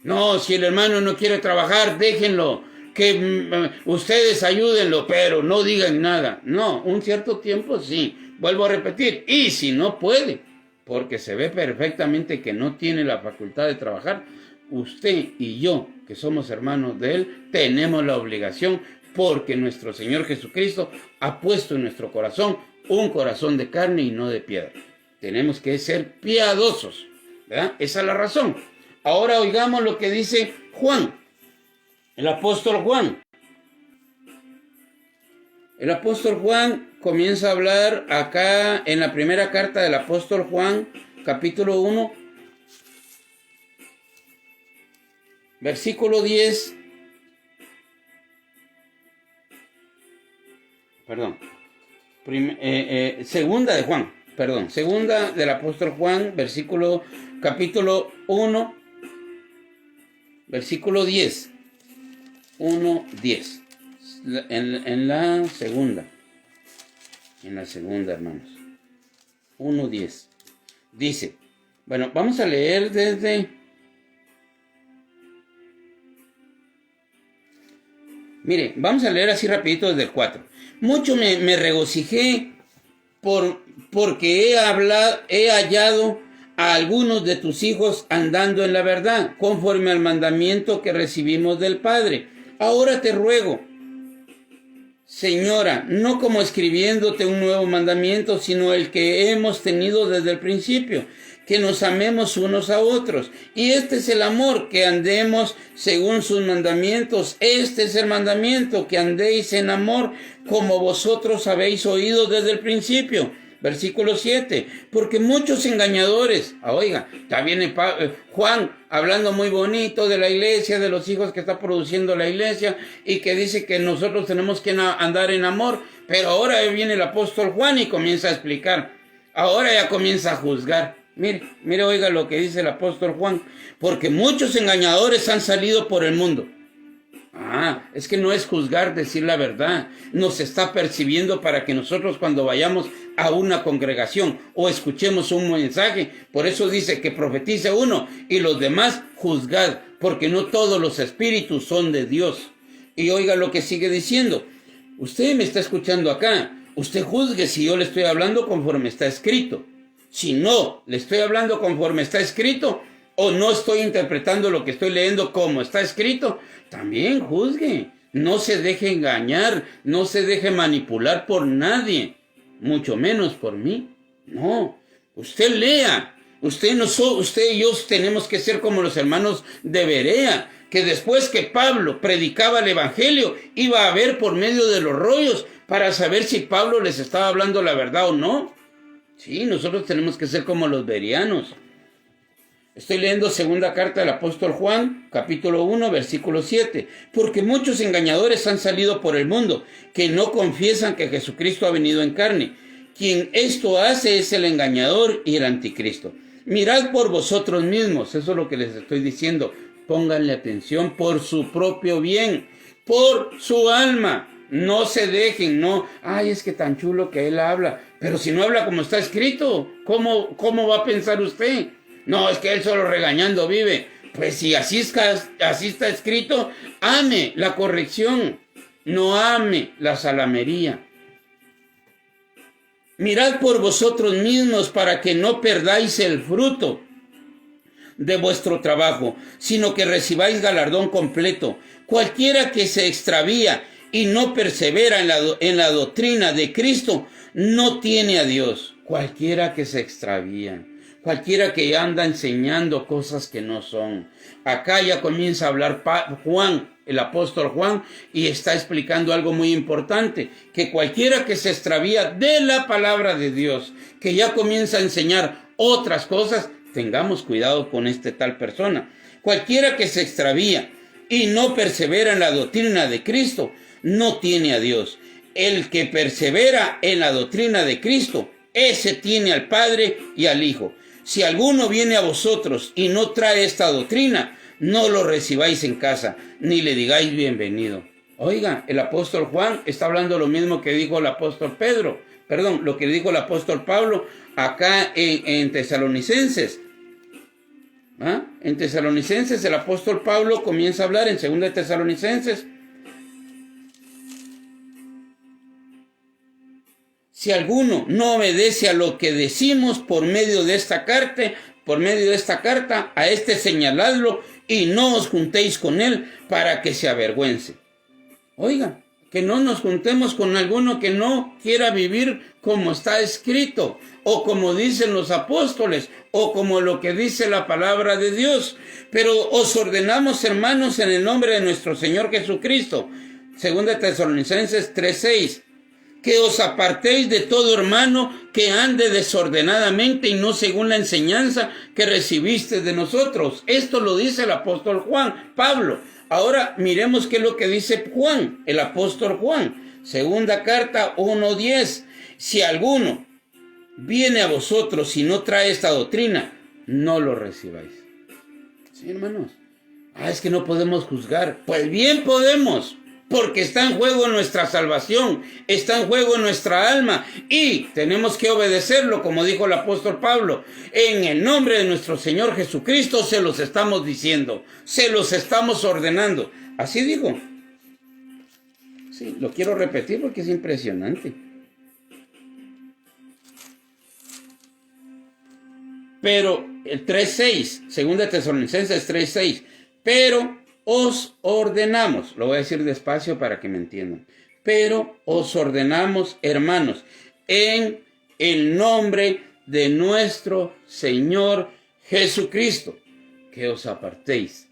No, si el hermano no quiere trabajar, déjenlo. Que ustedes ayúdenlo, pero no digan nada. No, un cierto tiempo sí. Vuelvo a repetir, y si no puede, porque se ve perfectamente que no tiene la facultad de trabajar, usted y yo, que somos hermanos de él, tenemos la obligación, porque nuestro Señor Jesucristo ha puesto en nuestro corazón un corazón de carne y no de piedra. Tenemos que ser piadosos, ¿verdad? Esa es la razón. Ahora oigamos lo que dice Juan, el apóstol Juan. El apóstol Juan comienza a hablar acá en la primera carta del apóstol Juan, capítulo 1, versículo 10. Segunda de Juan, segunda del apóstol Juan, capítulo 1, versículo 10. 1:10. En la segunda, hermanos. 1:10. Dice, bueno, vamos a leer desde... Mire, vamos a leer así rapidito desde el 4. Mucho me regocijé porque he hallado a algunos de tus hijos andando en la verdad, conforme al mandamiento que recibimos del Padre. Ahora te ruego, Señora, no como escribiéndote un nuevo mandamiento, sino el que hemos tenido desde el principio, que nos amemos unos a otros. Y este es el amor, que andemos según sus mandamientos. Este es el mandamiento, que andéis en amor, como vosotros habéis oído desde el principio. Versículo 7, porque muchos engañadores, oiga, está bien Juan hablando muy bonito de la iglesia, de los hijos que está produciendo la iglesia, y que dice que nosotros tenemos que andar en amor, pero ahora viene el apóstol Juan y comienza a explicar, ahora ya comienza a juzgar. Mire, oiga lo que dice el apóstol Juan, porque muchos engañadores han salido por el mundo. Es que no es juzgar, decir la verdad. Nos está percibiendo para que nosotros cuando vayamos a una congregación o escuchemos un mensaje, por eso dice que profetice uno y los demás juzgad, porque no todos los espíritus son de Dios. Y oiga lo que sigue diciendo. Usted me está escuchando acá. Usted juzgue si yo le estoy hablando conforme está escrito. Si no le estoy hablando conforme está escrito, o no estoy interpretando lo que estoy leyendo como está escrito, también juzgue. No se deje engañar, no se deje manipular por nadie, mucho menos por mí. No, usted lea. Usted y yo tenemos que ser como los hermanos de Berea, que después que Pablo predicaba el evangelio, iba a ver por medio de los rollos para saber si Pablo les estaba hablando la verdad o no. Sí, nosotros tenemos que ser como los bereanos. Estoy leyendo segunda carta del apóstol Juan, capítulo 1, versículo 7. Porque muchos engañadores han salido por el mundo, que no confiesan que Jesucristo ha venido en carne. Quien esto hace es el engañador y el anticristo. Mirad por vosotros mismos, eso es lo que les estoy diciendo. pónganle atención por su propio bien, por su alma. No se dejen, no, ay, es que tan chulo que él habla, pero si no habla como está escrito, ¿cómo va a pensar usted? No, es que él solo regañando vive. Pues si así está escrito, ame la corrección, no ame la salamería. Mirad por vosotros mismos para que no perdáis el fruto de vuestro trabajo, sino que recibáis galardón completo. Cualquiera que se extravía y no persevera en la doctrina de Cristo, no tiene a Dios. Cualquiera que se extravía, cualquiera que anda enseñando cosas que no son. Acá ya comienza a hablar Juan, el apóstol Juan, y está explicando algo muy importante, que cualquiera que se extravía de la palabra de Dios, que ya comienza a enseñar otras cosas, tengamos cuidado con tal persona. Cualquiera que se extravía y no persevera en la doctrina de Cristo, no tiene a Dios. El que persevera en la doctrina de Cristo, ese tiene al Padre y al Hijo. Si alguno viene a vosotros y no trae esta doctrina, no lo recibáis en casa, ni le digáis bienvenido. Oiga, el apóstol Juan está hablando lo mismo que dijo el apóstol Pedro, lo que dijo el apóstol Pablo acá en Tesalonicenses. ¿Ah? En Tesalonicenses el apóstol Pablo comienza a hablar en 2 Tesalonicenses. Si alguno no obedece a lo que decimos por medio de esta carta, a este señaladlo y no os juntéis con él para que se avergüence. Oiga, que no nos juntemos con alguno que no quiera vivir como está escrito, o como dicen los apóstoles, o como lo que dice la palabra de Dios. Pero os ordenamos, hermanos, en el nombre de nuestro Señor Jesucristo, 2 Tesalonicenses 3:6, que os apartéis de todo hermano que ande desordenadamente y no según la enseñanza que recibiste de nosotros. Esto lo dice el apóstol Pablo. Ahora miremos qué es lo que dice Juan, el apóstol Juan. 2 carta 1:10. Si alguno viene a vosotros y no trae esta doctrina, no lo recibáis. Sí, hermanos. Es que no podemos juzgar. Pues bien podemos. Porque está en juego nuestra salvación, está en juego nuestra alma y tenemos que obedecerlo, como dijo el apóstol Pablo. En el nombre de nuestro Señor Jesucristo se los estamos diciendo, se los estamos ordenando. Así digo. Sí, lo quiero repetir porque es impresionante. Pero el 3:6, 2 Tesalonicenses 3:6, pero os ordenamos, lo voy a decir despacio para que me entiendan, pero os ordenamos, hermanos, en el nombre de nuestro Señor Jesucristo, que os apartéis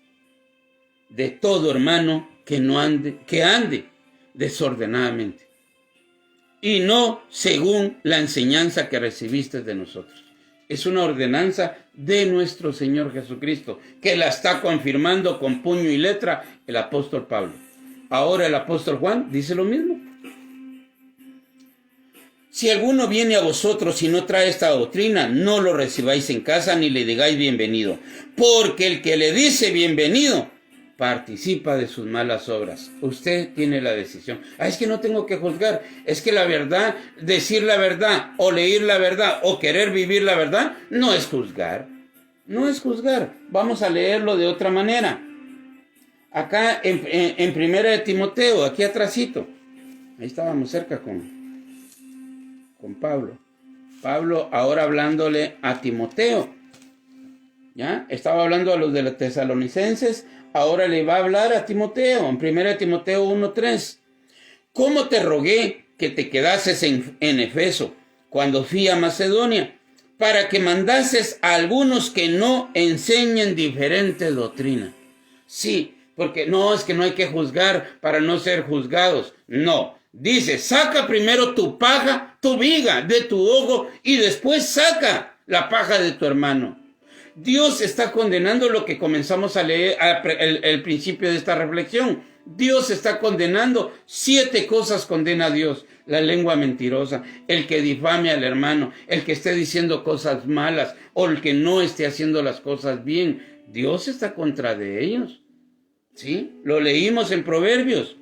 de todo hermano que ande desordenadamente, y no según la enseñanza que recibiste de nosotros. Es una ordenanza de nuestro Señor Jesucristo, que la está confirmando con puño y letra el apóstol Pablo. Ahora el apóstol Juan dice lo mismo. Si alguno viene a vosotros y no trae esta doctrina, no lo recibáis en casa ni le digáis bienvenido, porque el que le dice bienvenido participa de sus malas obras. Usted tiene la decisión. Es que no tengo que juzgar. Es que la verdad, decir la verdad, o leer la verdad, o querer vivir la verdad, no es juzgar. No es juzgar. Vamos a leerlo de otra manera. Acá en Primera de Timoteo, aquí atrásito. Ahí estábamos cerca con Pablo. Pablo ahora hablándole a Timoteo. ¿Ya? Estaba hablando a los de los tesalonicenses. Ahora le va a hablar a Timoteo, en 1 Timoteo 1:3. ¿Cómo te rogué que te quedases en Efeso cuando fui a Macedonia? Para que mandases a algunos que no enseñen diferente doctrina. Sí, porque no, es que no hay que juzgar para no ser juzgados. No, dice, saca primero tu paja, tu viga de tu ojo y después saca la paja de tu hermano. Dios está condenando lo que comenzamos a leer el principio de esta reflexión. Dios está condenando 7 cosas, condena a Dios: la lengua mentirosa, el que difame al hermano, el que esté diciendo cosas malas o el que no esté haciendo las cosas bien. Dios está contra de ellos. ¿Sí? Lo leímos en Proverbios.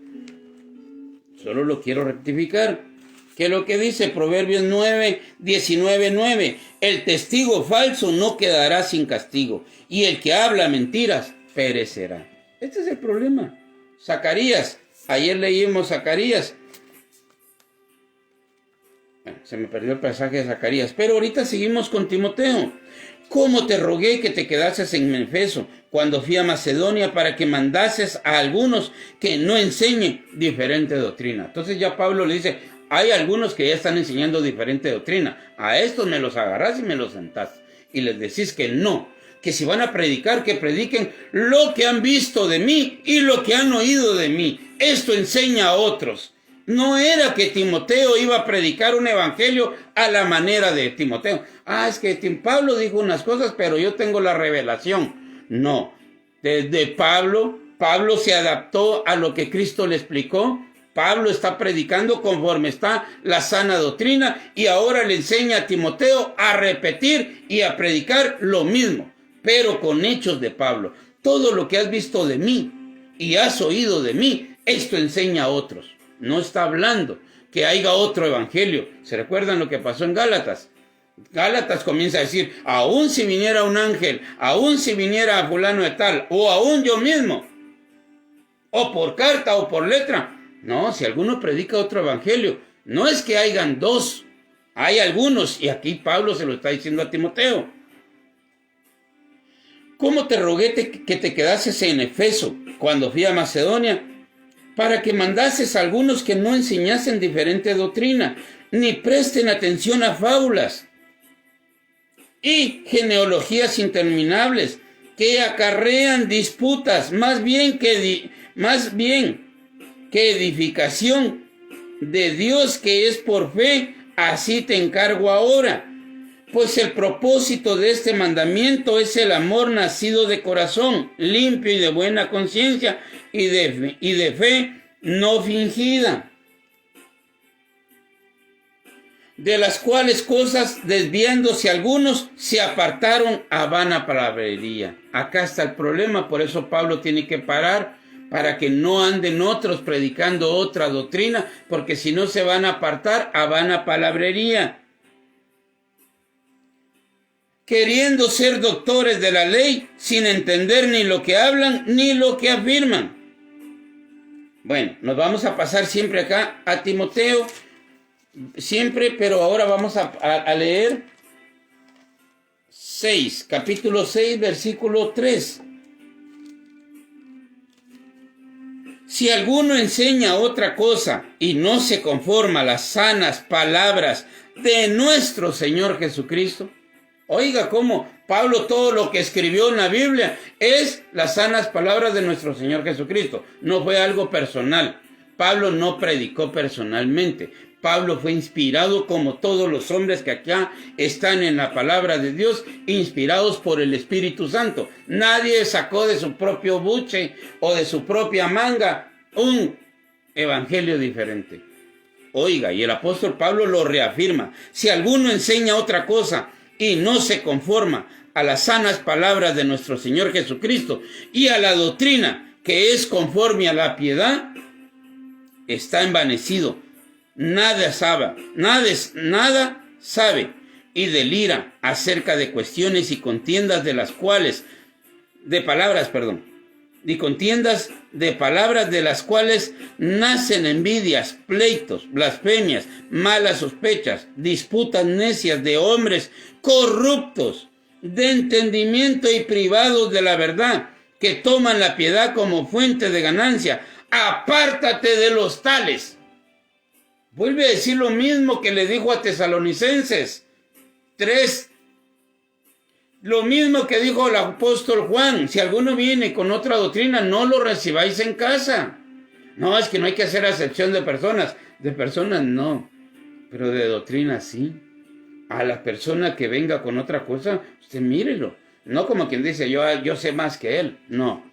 Solo lo quiero rectificar. Que lo que dice Proverbios 9, 19, 9: el testigo falso no quedará sin castigo, y el que habla mentiras perecerá. Este es el problema. Zacarías, ayer leímos Zacarías. Bueno, se me perdió el pasaje de Zacarías, pero ahorita seguimos con Timoteo. ¿Cómo te rogué que te quedases en Éfeso cuando fui a Macedonia para que mandases a algunos que no enseñen diferente doctrina? Entonces ya Pablo le dice: hay algunos que ya están enseñando diferente doctrina. A estos me los agarrás y me los sentás. Y les decís que no. Que si van a predicar, que prediquen lo que han visto de mí y lo que han oído de mí. Esto enseña a otros. No era que Timoteo iba a predicar un evangelio a la manera de Timoteo. Es que Pablo dijo unas cosas, pero yo tengo la revelación. No. Desde Pablo se adaptó a lo que Cristo le explicó. Pablo está predicando conforme está la sana doctrina y ahora le enseña a Timoteo a repetir y a predicar lo mismo, pero con hechos de Pablo. Todo lo que has visto de mí y has oído de mí, esto enseña a otros. No está hablando que haya otro evangelio. ¿Se recuerdan lo que pasó en Gálatas? Gálatas comienza a decir: aún si viniera un ángel, aún si viniera fulano de tal, o aún yo mismo, o por carta o por letra. No, si alguno predica otro evangelio, no es que hayan dos, hay algunos, y aquí Pablo se lo está diciendo a Timoteo. ¿Cómo te rogué que te quedases en Éfeso cuando fui a Macedonia para que mandases a algunos que no enseñasen diferente doctrina, ni presten atención a fábulas y genealogías interminables que acarrean disputas, más bien que edificación de Dios que es por fe? Así te encargo ahora. Pues el propósito de este mandamiento es el amor nacido de corazón, limpio y de buena conciencia, y de fe no fingida. De las cuales cosas, desviándose algunos, se apartaron a vana palabrería. Acá está el problema, por eso Pablo tiene que parar, para que no anden otros predicando otra doctrina, porque si no se van a apartar a vana palabrería, queriendo ser doctores de la ley, sin entender ni lo que hablan ni lo que afirman. Bueno, nos vamos a pasar siempre acá a Timoteo, siempre, pero ahora vamos a leer capítulo 6, versículo 3. Si alguno enseña otra cosa y no se conforma a las sanas palabras de nuestro Señor Jesucristo, oiga cómo Pablo todo lo que escribió en la Biblia es las sanas palabras de nuestro Señor Jesucristo. No fue algo personal. Pablo no predicó personalmente. Pablo fue inspirado como todos los hombres que acá están en la palabra de Dios, inspirados por el Espíritu Santo. Nadie sacó de su propio buche o de su propia manga un evangelio diferente. Oiga, y el apóstol Pablo lo reafirma: si alguno enseña otra cosa y no se conforma a las sanas palabras de nuestro Señor Jesucristo y a la doctrina que es conforme a la piedad, está envanecido. Nada sabe y delira acerca de cuestiones y contiendas de palabras de las cuales nacen envidias, pleitos, blasfemias, malas sospechas, disputas necias de hombres corruptos de entendimiento y privados de la verdad, que toman la piedad como fuente de ganancia. Apártate de los tales. Vuelve a decir lo mismo que le dijo a Tesalonicenses 3. Lo mismo que dijo el apóstol Juan: si alguno viene con otra doctrina, no lo recibáis en casa. No, es que no hay que hacer acepción de personas. De personas no, pero de doctrina sí. A la persona que venga con otra cosa, usted mírelo. No como quien dice, yo sé más que él. No,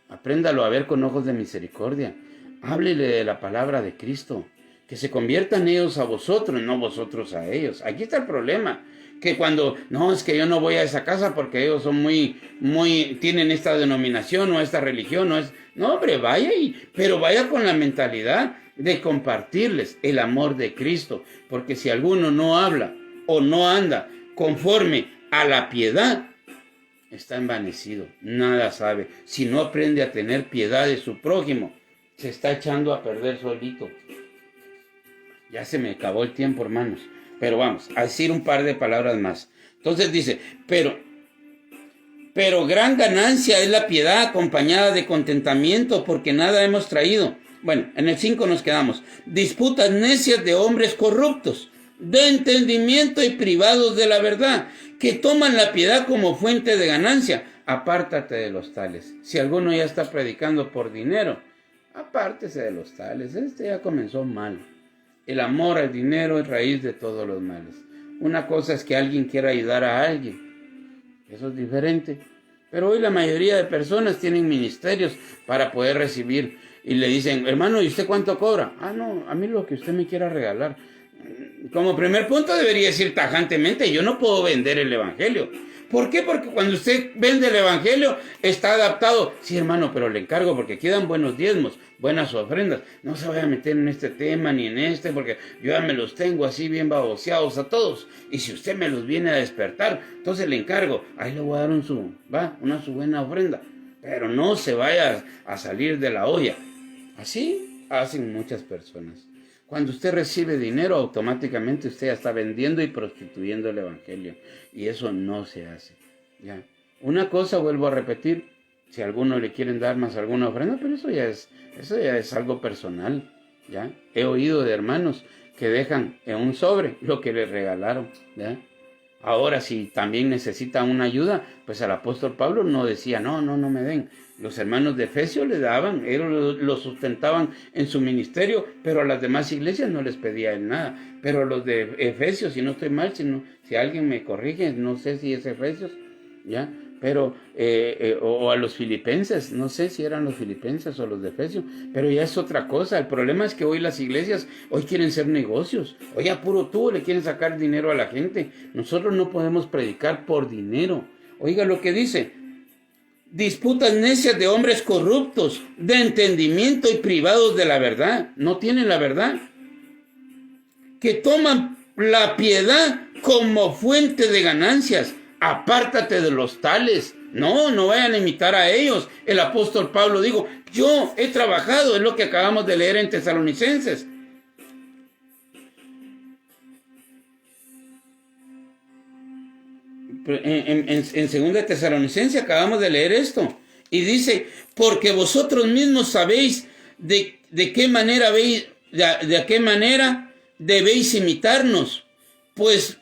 apréndalo a ver con ojos de misericordia. Háblele de la palabra de Cristo. Que se conviertan ellos a vosotros, no vosotros a ellos. Aquí está el problema. Que cuando, no, es que yo no voy a esa casa porque ellos son tienen esta denominación o esta religión, no, hombre, pero vaya con la mentalidad de compartirles el amor de Cristo, porque si alguno no habla o no anda conforme a la piedad, está envanecido, nada sabe. Si no aprende a tener piedad de su prójimo, se está echando a perder solito. Ya se me acabó el tiempo, hermanos. Pero vamos a decir un par de palabras más. Entonces dice, pero gran ganancia es la piedad acompañada de contentamiento, porque nada hemos traído. Bueno, en el 5 nos quedamos. Disputas necias de hombres corruptos, de entendimiento y privados de la verdad, que toman la piedad como fuente de ganancia. Apártate de los tales. Si alguno ya está predicando por dinero, apártese de los tales. Este ya comenzó mal. El amor al dinero es raíz de todos los males. Una cosa es que alguien quiera ayudar a alguien. Eso es diferente. Pero hoy la mayoría de personas tienen ministerios para poder recibir. Y le dicen, hermano, ¿y usted cuánto cobra? No, a mí lo que usted me quiera regalar. Como primer punto debería decir tajantemente, yo no puedo vender el evangelio. ¿Por qué? Porque cuando usted vende el evangelio está adaptado. Sí, hermano, pero le encargo porque quedan buenos diezmos, buenas ofrendas. No se vaya a meter en este tema ni en este, porque yo ya me los tengo así bien baboseados a todos. Y si usted me los viene a despertar, entonces le encargo. Ahí le voy a dar una su buena ofrenda. Pero no se vaya a salir de la olla. Así hacen muchas personas. Cuando usted recibe dinero, automáticamente usted ya está vendiendo y prostituyendo el evangelio. Y eso no se hace. ¿Ya? Una cosa, vuelvo a repetir, si a alguno le quieren dar más alguna ofrenda, pero eso ya es algo personal. ¿Ya? He oído de hermanos que dejan en un sobre lo que les regalaron. ¿Ya? Ahora, si también necesita una ayuda, pues al apóstol Pablo no decía, no me den. Los hermanos de Efesios le daban, ellos lo sustentaban en su ministerio, pero a las demás iglesias no les pedía él nada. Pero los de Efesios, si no estoy mal, si alguien me corrige, no sé si es Efesios, ¿ya? Pero, o a los filipenses, no sé si eran los filipenses o los de Efesios, pero ya es otra cosa. El problema es que hoy las iglesias, hoy quieren ser negocios, hoy a puro tubo le quieren sacar dinero a la gente. Nosotros no podemos predicar por dinero. Oiga lo que dice, disputas necias de hombres corruptos, de entendimiento y privados de la verdad, no tienen la verdad, que toman la piedad como fuente de ganancias. Apártate de los tales. No vayan a imitar a ellos. El apóstol Pablo dijo, yo he trabajado, es lo que acabamos de leer en Tesalonicenses. En 2 Tesalonicenses acabamos de leer esto. Y dice, porque vosotros mismos sabéis de qué manera debéis imitarnos. Pues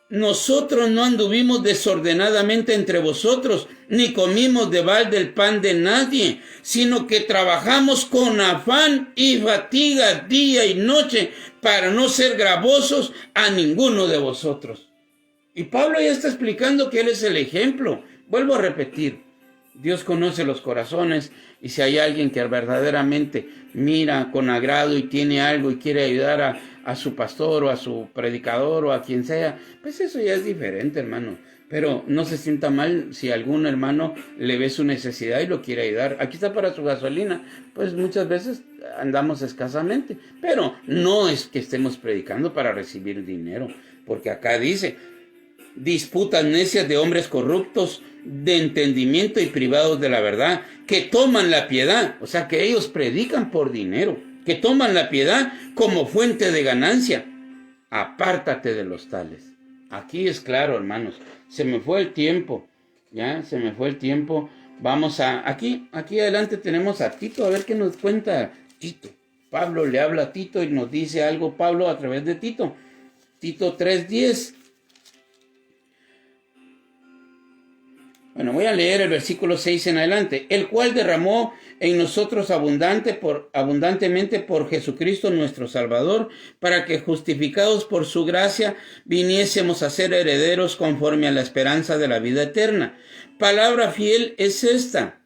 nosotros no anduvimos desordenadamente entre vosotros, ni comimos de balde el pan de nadie, sino que trabajamos con afán y fatiga día y noche para no ser gravosos a ninguno de vosotros. Y Pablo ya está explicando que él es el ejemplo. Vuelvo a repetir, Dios conoce los corazones, y si hay alguien que verdaderamente mira con agrado y tiene algo y quiere ayudar a su pastor o a su predicador o a quien sea, pues eso ya es diferente, hermano. Pero no se sienta mal si algún hermano le ve su necesidad y lo quiere ayudar. Aquí está para su gasolina. Pues muchas veces andamos escasamente, pero no es que estemos predicando para recibir dinero, porque acá dice, disputas necias de hombres corruptos, de entendimiento y privados de la verdad, que toman la piedad, o sea que ellos predican por dinero, que toman la piedad como fuente de ganancia. Apártate de los tales. Aquí es claro, hermanos, se me fue el tiempo, ya, se me fue el tiempo. Vamos aquí adelante tenemos a Tito, a ver qué nos cuenta Tito. Pablo le habla a Tito y nos dice algo Pablo a través de Tito. Tito 3:10. Bueno, voy a leer el versículo 6 en adelante. El cual derramó en nosotros abundantemente por Jesucristo nuestro Salvador, para que justificados por su gracia viniésemos a ser herederos conforme a la esperanza de la vida eterna. Palabra fiel es esta.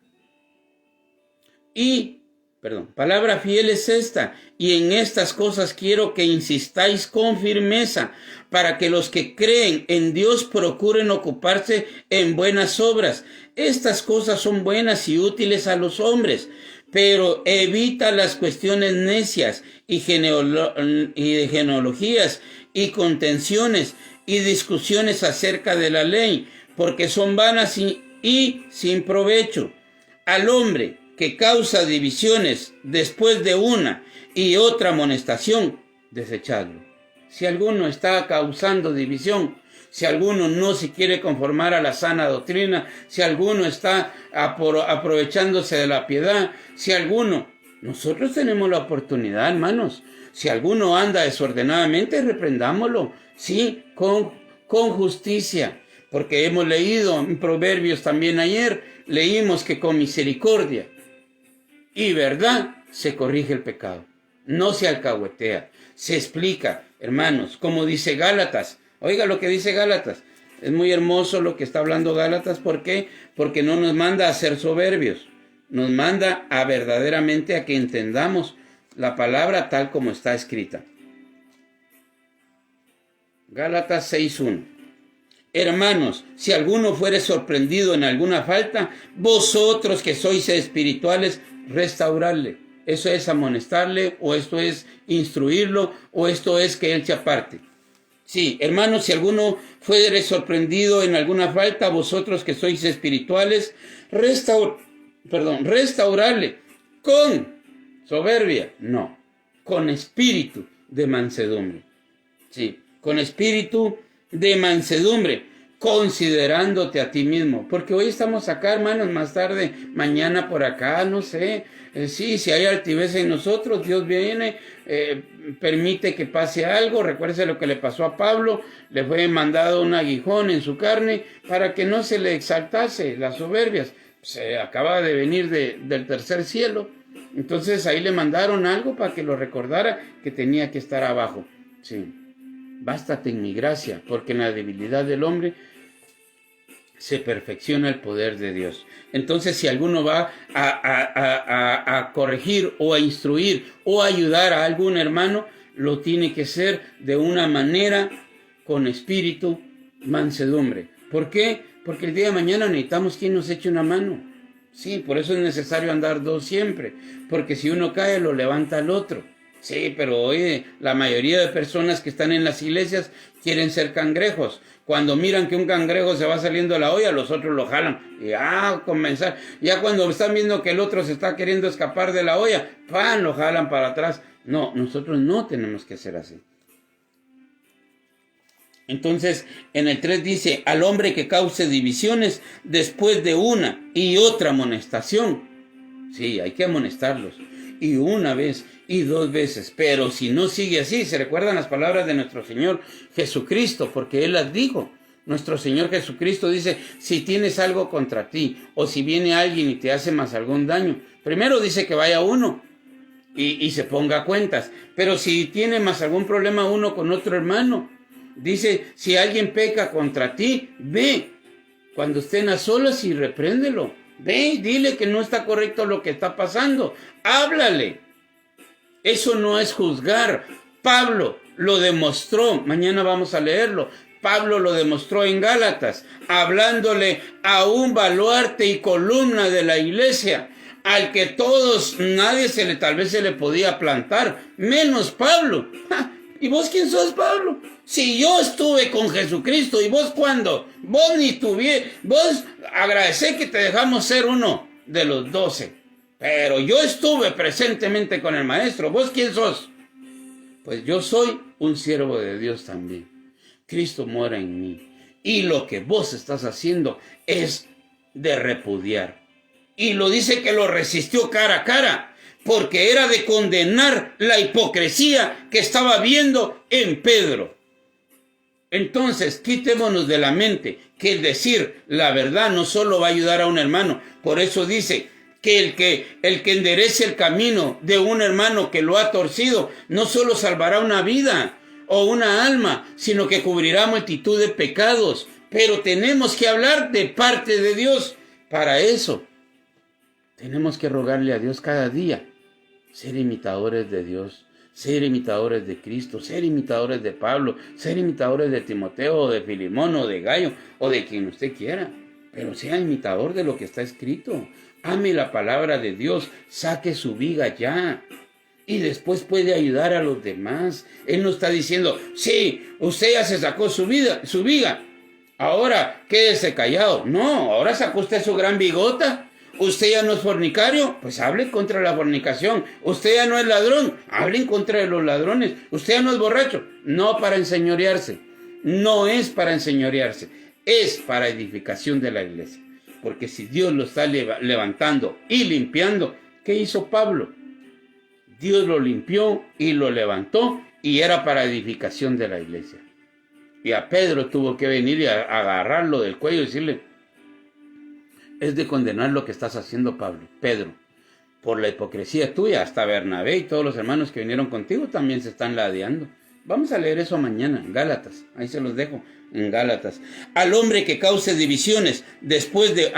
Palabra fiel es esta, y en estas cosas quiero que insistáis con firmeza, para que los que creen en Dios procuren ocuparse en buenas obras. Estas cosas son buenas y útiles a los hombres, pero evita las cuestiones necias y de genealogías y contenciones y discusiones acerca de la ley, porque son vanas y sin provecho. Al hombre que causa divisiones después de una y otra amonestación, desechadlo. Si alguno está causando división, si alguno no se quiere conformar a la sana doctrina, si alguno está aprovechándose de la piedad, nosotros tenemos la oportunidad, hermanos. Si alguno anda desordenadamente, reprendámoslo, sí, con justicia, porque hemos leído en Proverbios también ayer, leímos que con misericordia y verdad se corrige el pecado, no se alcahuetea, se explica, hermanos, como dice Gálatas. Oiga lo que dice Gálatas, es muy hermoso lo que está hablando Gálatas. ¿Por qué? Porque no nos manda a ser soberbios, nos manda a verdaderamente a que entendamos la palabra tal como está escrita. Gálatas 6:1. Hermanos, si alguno fuere sorprendido en alguna falta, vosotros que sois espirituales, restaurarle. Eso es amonestarle, o esto es instruirlo, o esto es que él se aparte. Sí, hermanos, si alguno fuere sorprendido en alguna falta, vosotros que sois espirituales, restaurarle con soberbia, no, con espíritu de mansedumbre. Sí, con espíritu de mansedumbre, considerándote a ti mismo, porque hoy estamos acá, hermanos, más tarde, mañana por acá, no sé, sí, si hay altivez en nosotros, Dios viene, permite que pase algo. Recuérdese lo que le pasó a Pablo, le fue mandado un aguijón en su carne para que no se le exaltase las soberbias. Se acaba de venir del tercer cielo, entonces ahí le mandaron algo para que lo recordara que tenía que estar abajo. Sí, bástate en mi gracia, porque en la debilidad del hombre se perfecciona el poder de Dios. Entonces, si alguno va a corregir o a instruir o a ayudar a algún hermano, lo tiene que hacer de una manera con espíritu, mansedumbre. ¿Por qué? Porque el día de mañana necesitamos quien nos eche una mano. Sí, por eso es necesario andar dos siempre, porque si uno cae, lo levanta el otro. Sí, pero oye, la mayoría de personas que están en las iglesias quieren ser cangrejos. Cuando miran que un cangrejo se va saliendo de la olla, los otros lo jalan. Y comenzar. Ya cuando están viendo que el otro se está queriendo escapar de la olla, ¡pam!, lo jalan para atrás. No, nosotros no tenemos que ser así. Entonces, en el 3 dice, al hombre que cause divisiones después de una y otra amonestación. Sí, hay que amonestarlos. Y una vez y dos veces. Pero si no sigue así, se recuerdan las palabras de nuestro Señor Jesucristo, porque Él las dijo. Nuestro Señor Jesucristo dice, si tienes algo contra ti, o si viene alguien y te hace más algún daño, primero dice que vaya uno y se ponga cuentas. Pero si tiene más algún problema uno con otro hermano, dice, si alguien peca contra ti, ve cuando estén a solas y repréndelo. Ve y dile que no está correcto lo que está pasando. Háblale. Eso no es juzgar. Pablo lo demostró. Mañana vamos a leerlo. Pablo lo demostró en Gálatas, hablándole a un baluarte y columna de la iglesia, al que tal vez se le podía plantar, menos Pablo. ¿Y vos quién sos, Pablo? Si yo estuve con Jesucristo, ¿y vos cuándo? Vos vos agradecé que te dejamos ser uno de los 12. Pero yo estuve presentemente con el Maestro. ¿Vos quién sos? Pues yo soy un siervo de Dios también. Cristo mora en mí. Y lo que vos estás haciendo es de repudiar. Y lo dice que lo resistió cara a cara, porque era de condenar la hipocresía que estaba viendo en Pedro. Entonces, quitémonos de la mente que el decir la verdad no solo va a ayudar a un hermano. Por eso dice que el que enderece el camino de un hermano que lo ha torcido, no solo salvará una vida o una alma, sino que cubrirá multitud de pecados. Pero tenemos que hablar de parte de Dios. Para eso, tenemos que rogarle a Dios cada día, ser imitadores de Dios, ser imitadores de Cristo, ser imitadores de Pablo, ser imitadores de Timoteo, o de Filemón, o de Gallo, o de quien usted quiera. Pero sea imitador de lo que está escrito. Ame la palabra de Dios, saque su viga ya. Y después puede ayudar a los demás. Él no está diciendo, sí, usted ya se sacó su viga. Ahora quédese callado. No, ahora sacó usted su gran bigota. ¿Usted ya no es fornicario? Pues hable contra la fornicación. ¿Usted ya no es ladrón? Hable en contra de los ladrones. ¿Usted ya no es borracho? No para enseñorearse. No es para enseñorearse. Es para edificación de la iglesia. Porque si Dios lo está levantando y limpiando, ¿qué hizo Pablo? Dios lo limpió y lo levantó y era para edificación de la iglesia. Y a Pedro tuvo que venir y agarrarlo del cuello y decirle, es de condenar lo que estás haciendo, Pablo, Pedro, por la hipocresía tuya. Hasta Bernabé y todos los hermanos que vinieron contigo también se están ladeando. Vamos a leer eso mañana en Gálatas, ahí se los dejo, en Gálatas. Al hombre que cause divisiones después de,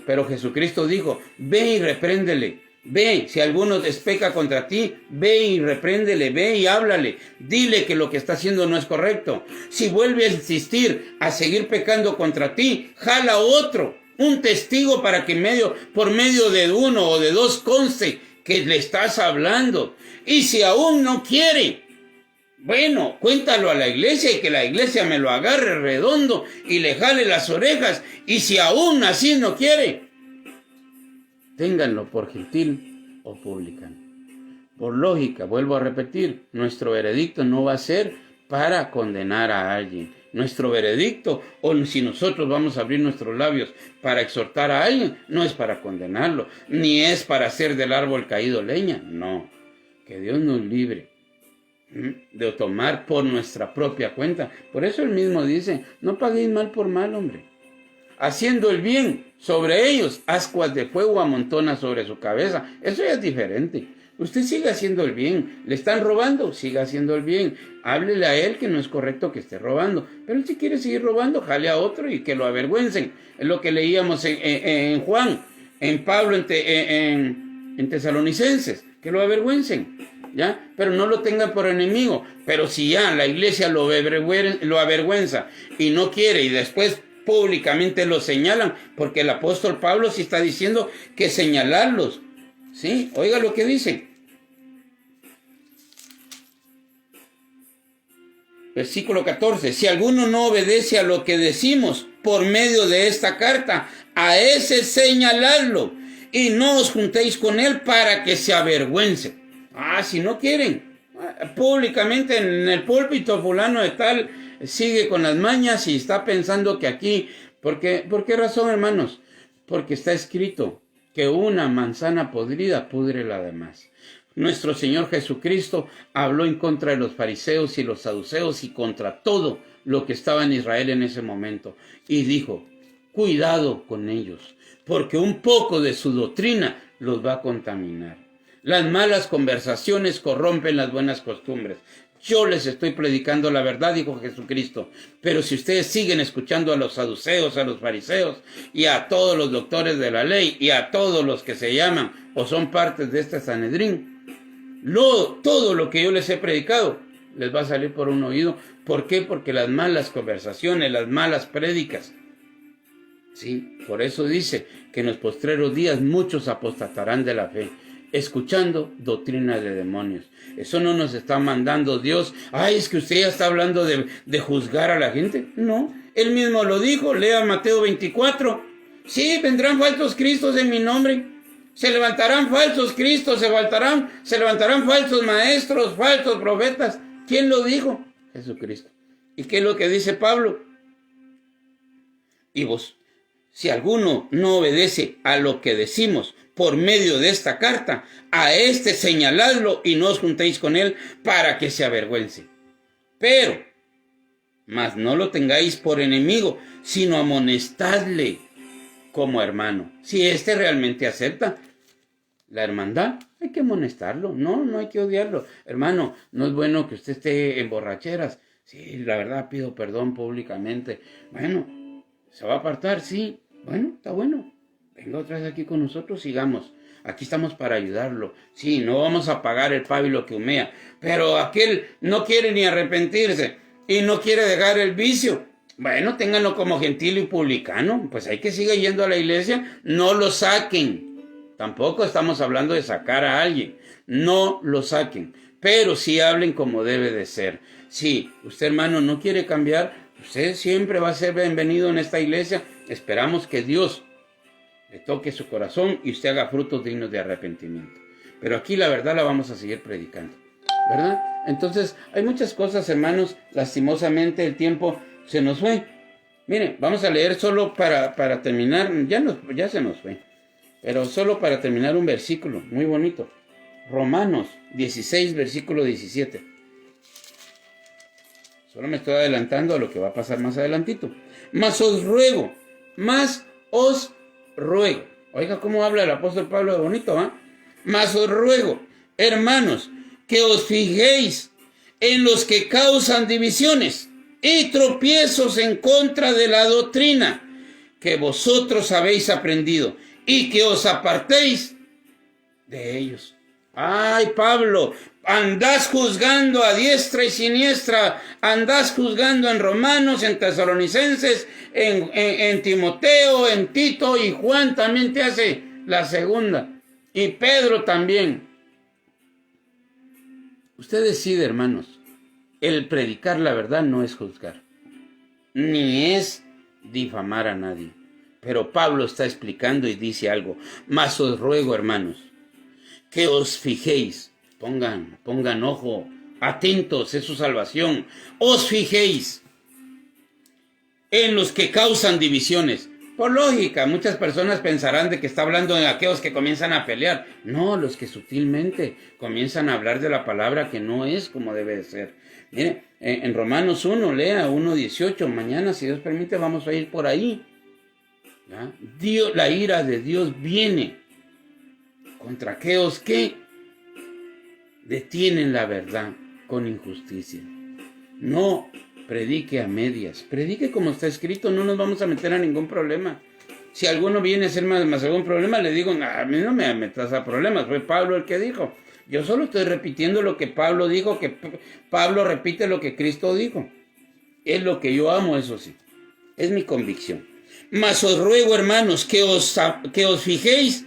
pero Jesucristo dijo, ve y repréndele, ve, si alguno peca contra ti, ve y repréndele, ve y háblale, dile que lo que está haciendo no es correcto. Si vuelve a insistir a seguir pecando contra ti, jala otro. Un testigo para que por medio de uno o de dos conste que le estás hablando. Y si aún no quiere, bueno, cuéntalo a la iglesia y que la iglesia me lo agarre redondo y le jale las orejas. Y si aún así no quiere, ténganlo por gentil o publicano. Por lógica, vuelvo a repetir, nuestro veredicto no va a ser para condenar a alguien. Nuestro veredicto, o si nosotros vamos a abrir nuestros labios para exhortar a alguien, no es para condenarlo, ni es para hacer del árbol caído leña, no. Que Dios nos libre de tomar por nuestra propia cuenta. Por eso él mismo dice, no paguéis mal por mal, hombre. Haciendo el bien sobre ellos, ascuas de fuego amontona sobre su cabeza. Eso ya es diferente. Usted sigue haciendo el bien. ¿Le están robando? Siga haciendo el bien. Háblele a él que no es correcto que esté robando. Pero él si quiere seguir robando, jale a otro y que lo avergüencen. Es lo que leíamos en Juan, en Pablo, en Tesalonicenses. Que lo avergüencen, ¿ya? Pero no lo tengan por enemigo. Pero si ya la iglesia lo avergüenza y no quiere y después públicamente lo señalan, porque el apóstol Pablo sí está diciendo que señalarlos. ¿Sí? Oiga lo que dice. Versículo 14. Si alguno no obedece a lo que decimos por medio de esta carta, a ese señaladlo y no os juntéis con él para que se avergüence. Si no quieren, públicamente en el púlpito fulano de tal sigue con las mañas y está pensando que aquí, ¿por qué razón, hermanos? Porque está escrito que una manzana podrida pudre la demás. Nuestro Señor Jesucristo habló en contra de los fariseos y los saduceos y contra todo lo que estaba en Israel en ese momento. Y dijo, cuidado con ellos, porque un poco de su doctrina los va a contaminar. Las malas conversaciones corrompen las buenas costumbres. Yo les estoy predicando la verdad, dijo Jesucristo. Pero si ustedes siguen escuchando a los saduceos, a los fariseos y a todos los doctores de la ley y a todos los que se llaman o son partes de este Sanedrín, todo lo que yo les he predicado les va a salir por un oído. ¿Por qué? Porque las malas conversaciones, las malas prédicas. Sí, por eso dice que en los postreros días muchos apostatarán de la fe, escuchando doctrina de demonios. Eso no nos está mandando Dios. Es que usted ya está hablando de juzgar a la gente. No, él mismo lo dijo. Lea Mateo 24. Sí, vendrán falsos cristos en mi nombre. Se levantarán falsos cristos, se levantarán falsos maestros, falsos profetas. ¿Quién lo dijo? Jesucristo. ¿Y qué es lo que dice Pablo? Y vos, si alguno no obedece a lo que decimos por medio de esta carta, a este señaladlo y no os juntéis con él para que se avergüence. Pero mas no lo tengáis por enemigo, sino amonestadle como hermano. Si éste realmente acepta la hermandad, hay que amonestarlo. No hay que odiarlo. Hermano, no es bueno que usted esté en borracheras. Sí, la verdad pido perdón públicamente. Bueno, ¿se va a apartar? Sí. Bueno, está bueno. Venga otra vez aquí con nosotros, sigamos. Aquí estamos para ayudarlo. Sí, no vamos a pagar el pábilo que humea. Pero aquel no quiere ni arrepentirse y no quiere dejar el vicio. Bueno, ténganlo como gentil y publicano. Pues hay que seguir yendo a la iglesia. No lo saquen. Tampoco estamos hablando de sacar a alguien. No lo saquen. Pero sí hablen como debe de ser. Si usted, hermano, no quiere cambiar, usted siempre va a ser bienvenido en esta iglesia. Esperamos que Dios le toque su corazón y usted haga frutos dignos de arrepentimiento. Pero aquí la verdad la vamos a seguir predicando, ¿verdad? Entonces, hay muchas cosas, hermanos. Lastimosamente el tiempo se nos fue. Miren, vamos a leer solo para terminar. Ya se nos fue. Pero solo para terminar un versículo muy bonito. Romanos 16, versículo 17. Solo me estoy adelantando a lo que va a pasar más adelantito. Mas os ruego. Oiga cómo habla el apóstol Pablo de bonito, ¿ah? Mas os ruego, hermanos, que os fijéis en los que causan divisiones y tropiezos en contra de la doctrina que vosotros habéis aprendido, y que os apartéis de ellos. Ay, Pablo, andás juzgando a diestra y siniestra, andás juzgando en Romanos, en Tesalonicenses, en Timoteo, en Tito, y Juan también te hace la segunda, y Pedro también. Usted decide, hermanos, el predicar la verdad no es juzgar, ni es difamar a nadie. Pero Pablo está explicando y dice algo. Mas os ruego, hermanos, que os fijéis, pongan ojo, atentos, es su salvación. Os fijéis en los que causan divisiones. Por lógica, muchas personas pensarán de que está hablando de aquellos que comienzan a pelear. No, los que sutilmente comienzan a hablar de la palabra que no es como debe de ser. Mire, en Romanos 1, lea 1:18. Mañana, si Dios permite, vamos a ir por ahí. ¿Ya? La ira de Dios viene contra aquellos que detienen la verdad con injusticia. No predique a medias, predique como está escrito, no nos vamos a meter a ningún problema. Si alguno viene a hacer más algún problema, le digo, a mí no me metas a problemas, fue Pablo el que dijo. Yo solo estoy repitiendo lo que Pablo dijo, que Pablo repite lo que Cristo dijo. Es lo que yo amo, eso sí, es mi convicción. Mas os ruego, hermanos, que os fijéis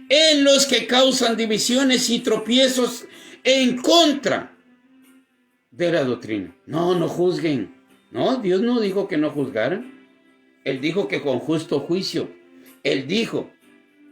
en los que causan divisiones y tropiezos en contra de la doctrina. No juzguen. No, Dios no dijo que no juzgaran. Él dijo que con justo juicio. Él dijo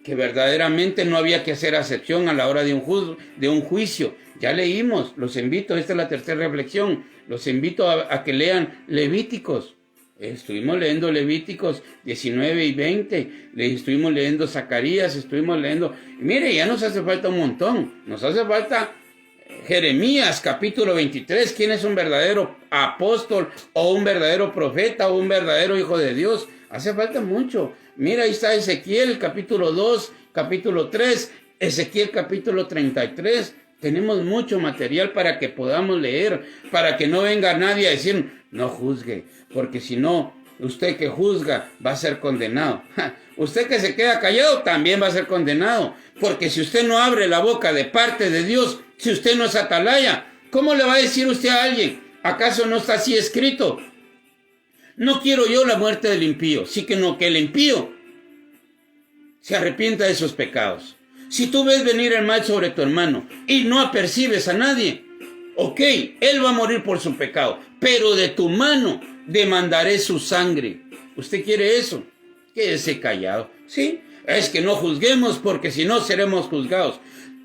que verdaderamente no había que hacer acepción a la hora de un juicio. Ya leímos, los invito, esta es la tercera reflexión, los invito a que lean Levíticos. Estuvimos leyendo Levíticos 19 y 20, estuvimos leyendo Zacarías, estuvimos leyendo... Mire, ya nos hace falta un montón, nos hace falta Jeremías capítulo 23, ¿quién es un verdadero apóstol o un verdadero profeta o un verdadero hijo de Dios? Hace falta mucho. Mira, ahí está Ezequiel capítulo 2, capítulo 3, Ezequiel capítulo 33. Tenemos mucho material para que podamos leer, para que no venga nadie a decir, no juzgue, porque si no, usted que juzga va a ser condenado. Usted que se queda callado también va a ser condenado, porque si usted no abre la boca de parte de Dios, si usted no es atalaya, ¿cómo le va a decir usted a alguien? ¿Acaso no está así escrito? No quiero yo la muerte del impío, sí que no, que el impío se arrepienta de sus pecados. Si tú ves venir el mal sobre tu hermano y no apercibes a nadie, ok, él va a morir por su pecado, pero de tu mano demandaré su sangre. ¿Usted quiere eso? Quédese callado. Sí, es que no juzguemos porque si no seremos juzgados.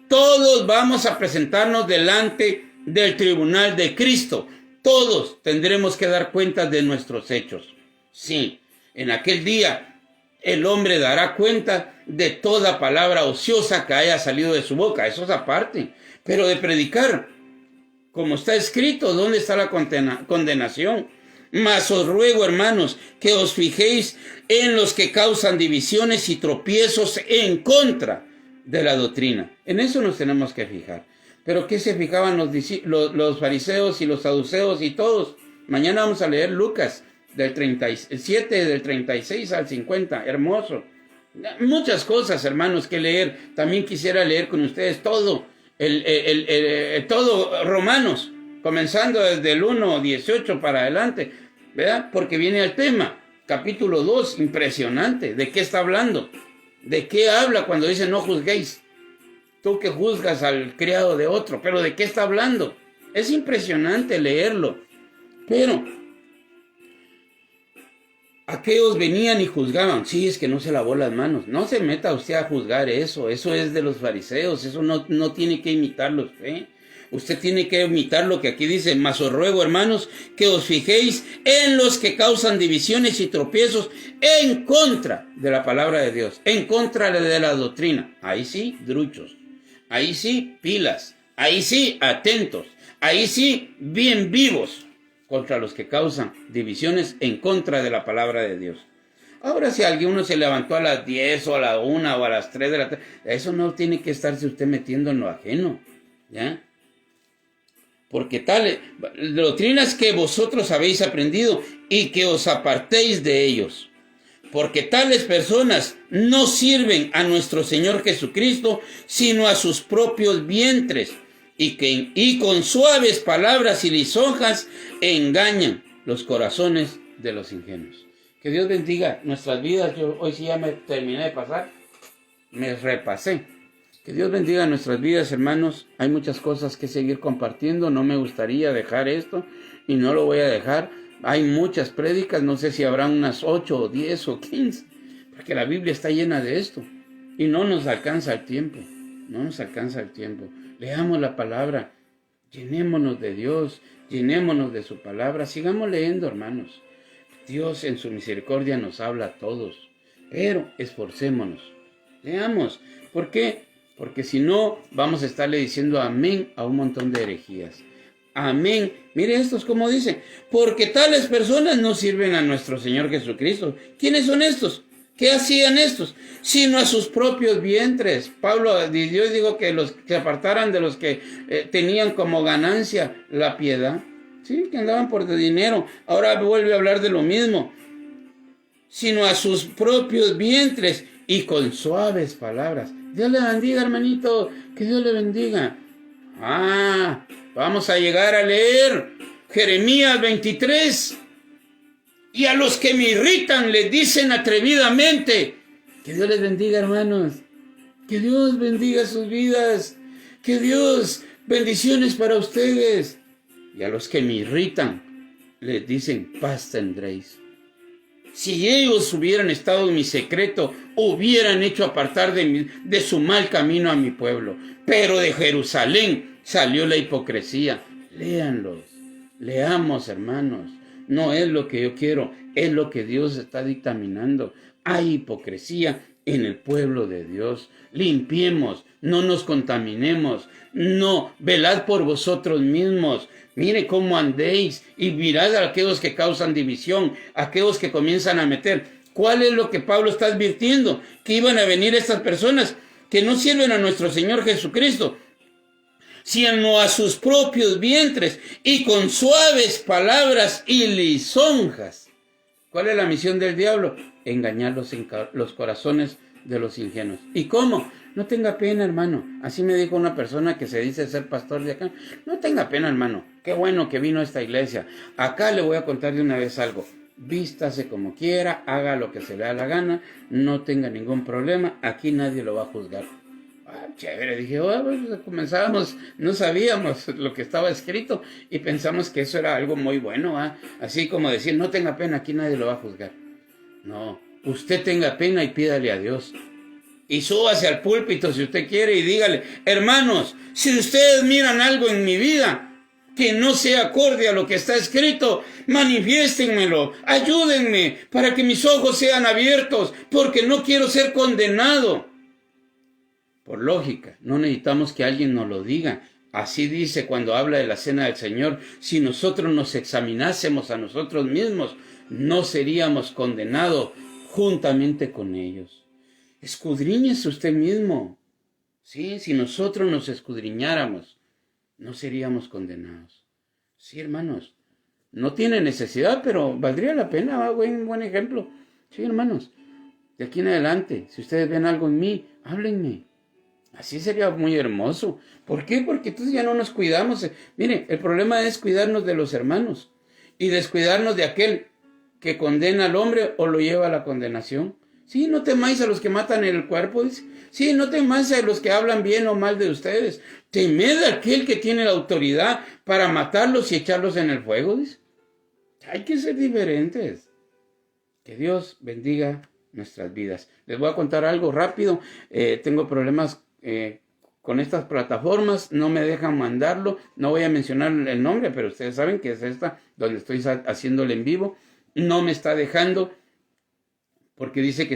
Todos vamos a presentarnos delante del tribunal de Cristo. Todos tendremos que dar cuenta de nuestros hechos. Sí, en aquel día el hombre dará cuenta de toda palabra ociosa que haya salido de su boca. Eso es aparte. Pero de predicar, como está escrito, ¿dónde está la condenación? Mas os ruego, hermanos, que os fijéis en los que causan divisiones y tropiezos en contra de la doctrina. En eso nos tenemos que fijar. ¿Pero qué se fijaban los fariseos y los saduceos y todos? Mañana vamos a leer Lucas del 37, del 36 al 50. Hermoso. Muchas cosas, hermanos, que leer. También quisiera leer con ustedes todo, todo Romanos, comenzando desde el 1:18 para adelante, ¿verdad? Porque viene el tema. Capítulo 2, impresionante. ¿De qué está hablando? ¿De qué habla cuando dice no juzguéis? Tú que juzgas al criado de otro, pero ¿de qué está hablando? Es impresionante leerlo. Pero aquellos venían y juzgaban. Sí, es que no se lavó las manos. No se meta usted a juzgar eso. Eso es de los fariseos. Eso no tiene que imitarlo usted. Usted tiene que imitar lo que aquí dice. Mas os ruego, hermanos, que os fijéis en los que causan divisiones y tropiezos en contra de la palabra de Dios, en contra de la doctrina. Ahí sí, druchos. Ahí sí, pilas. Ahí sí, atentos. Ahí sí, bien vivos contra los que causan divisiones en contra de la palabra de Dios. Ahora, si alguno se levantó a las 10 o a la 1 o a las 3 de la tarde, eso no tiene que estarse usted metiendo en lo ajeno, ¿ya? Porque tales doctrinas que vosotros habéis aprendido y que os apartéis de ellos. Porque tales personas no sirven a nuestro Señor Jesucristo, sino a sus propios vientres, y con suaves palabras y lisonjas engañan los corazones de los ingenuos. Que Dios bendiga nuestras vidas. Yo hoy sí ya me terminé de pasar, me repasé. Que Dios bendiga nuestras vidas, hermanos. Hay muchas cosas que seguir compartiendo. No me gustaría dejar esto y no lo voy a dejar. Hay muchas prédicas, no sé si habrá unas 8 o 10 o 15, porque la Biblia está llena de esto y no nos alcanza el tiempo. No nos alcanza el tiempo. Leamos la palabra, llenémonos de Dios, llenémonos de su palabra. Sigamos leyendo, hermanos. Dios en su misericordia nos habla a todos, pero esforcémonos. Leamos. ¿Por qué? Porque si no, vamos a estarle diciendo amén a un montón de herejías. Amén. Mire estos como dicen, porque tales personas no sirven a nuestro Señor Jesucristo. ¿Quiénes son estos? ¿Qué hacían estos? Sino a sus propios vientres. Dios dijo que los que apartaran de los que tenían como ganancia la piedad. Sí, que andaban por dinero. Ahora vuelve a hablar de lo mismo. Sino a sus propios vientres y con suaves palabras. Dios le bendiga, hermanito. Que Dios le bendiga. Vamos a llegar a leer Jeremías 23. Y a los que me irritan les dicen atrevidamente. Que Dios les bendiga, hermanos. Que Dios bendiga sus vidas. Que Dios, bendiciones para ustedes. Y a los que me irritan les dicen paz tendréis. Si ellos hubieran estado en mi secreto, hubieran hecho apartar de su mal camino a mi pueblo. Pero de Jerusalén salió la hipocresía. Léanlos. Leamos, hermanos. No es lo que yo quiero, es lo que Dios está dictaminando. Hay hipocresía en el pueblo de Dios. Limpiemos, no nos contaminemos. No, velad por vosotros mismos. Mire cómo andéis y mirad a aquellos que causan división, a aquellos que comienzan a meter. ¿Cuál es lo que Pablo está advirtiendo? Que iban a venir estas personas que no sirven a nuestro Señor Jesucristo, sino a sus propios vientres y con suaves palabras y lisonjas. ¿Cuál es la misión del diablo? Engañar los corazones de los ingenuos. ¿Y cómo? No tenga pena, hermano. Así me dijo una persona que se dice ser pastor de acá. No tenga pena, hermano. Qué bueno que vino a esta iglesia. Acá le voy a contar de una vez algo. Vístase como quiera, haga lo que se le da la gana, no tenga ningún problema. Aquí nadie lo va a juzgar. Chévere, dije, pues comenzábamos, no sabíamos lo que estaba escrito y pensamos que eso era algo muy bueno, así como decir, no tenga pena, aquí nadie lo va a juzgar. No, usted tenga pena y pídale a Dios. Y súbase al púlpito si usted quiere y dígale, hermanos, si ustedes miran algo en mi vida que no sea acorde a lo que está escrito, manifiéstenmelo, ayúdenme para que mis ojos sean abiertos, porque no quiero ser condenado. Por lógica, no necesitamos que alguien nos lo diga. Así dice cuando habla de la cena del Señor, si nosotros nos examinásemos a nosotros mismos, no seríamos condenados juntamente con ellos. Escudriñese usted mismo. Sí, si nosotros nos escudriñáramos, no seríamos condenados. Sí, hermanos, no tiene necesidad, pero valdría la pena, buen ejemplo. Sí, hermanos, de aquí en adelante, si ustedes ven algo en mí, háblenme. Así sería muy hermoso. ¿Por qué? Porque entonces ya no nos cuidamos. Mire, el problema es cuidarnos de los hermanos y descuidarnos de aquel que condena al hombre o lo lleva a la condenación. Sí, no temáis a los que matan el cuerpo, dice. Sí, no temáis a los que hablan bien o mal de ustedes. Temed a aquel que tiene la autoridad para matarlos y echarlos en el fuego, dice. Hay que ser diferentes. Que Dios bendiga nuestras vidas. Les voy a contar algo rápido. Tengo problemas con estas plataformas, no me dejan mandarlo, no voy a mencionar el nombre, pero ustedes saben que es esta, donde estoy haciéndole en vivo, no me está dejando, porque dice que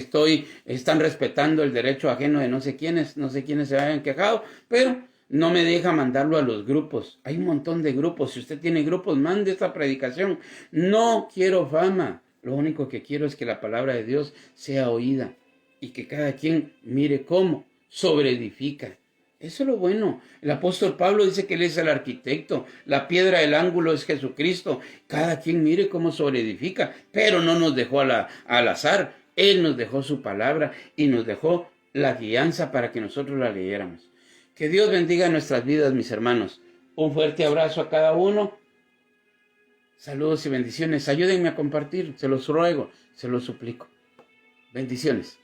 están respetando el derecho ajeno de no sé quiénes se hayan quejado, pero no me deja mandarlo a los grupos. Hay un montón de grupos, si usted tiene grupos, mande esta predicación. No quiero fama, lo único que quiero es que la palabra de Dios sea oída y que cada quien mire cómo sobreedifica. Eso es lo bueno. El apóstol Pablo dice que él es el arquitecto, la piedra del ángulo es Jesucristo. Cada quien mire cómo sobreedifica, pero no nos dejó al azar. Él nos dejó su palabra y nos dejó la guianza para que nosotros la leyéramos. Que Dios bendiga nuestras vidas, mis hermanos. Un fuerte abrazo a cada uno. Saludos y bendiciones. Ayúdenme a compartir, se los ruego, se los suplico. Bendiciones.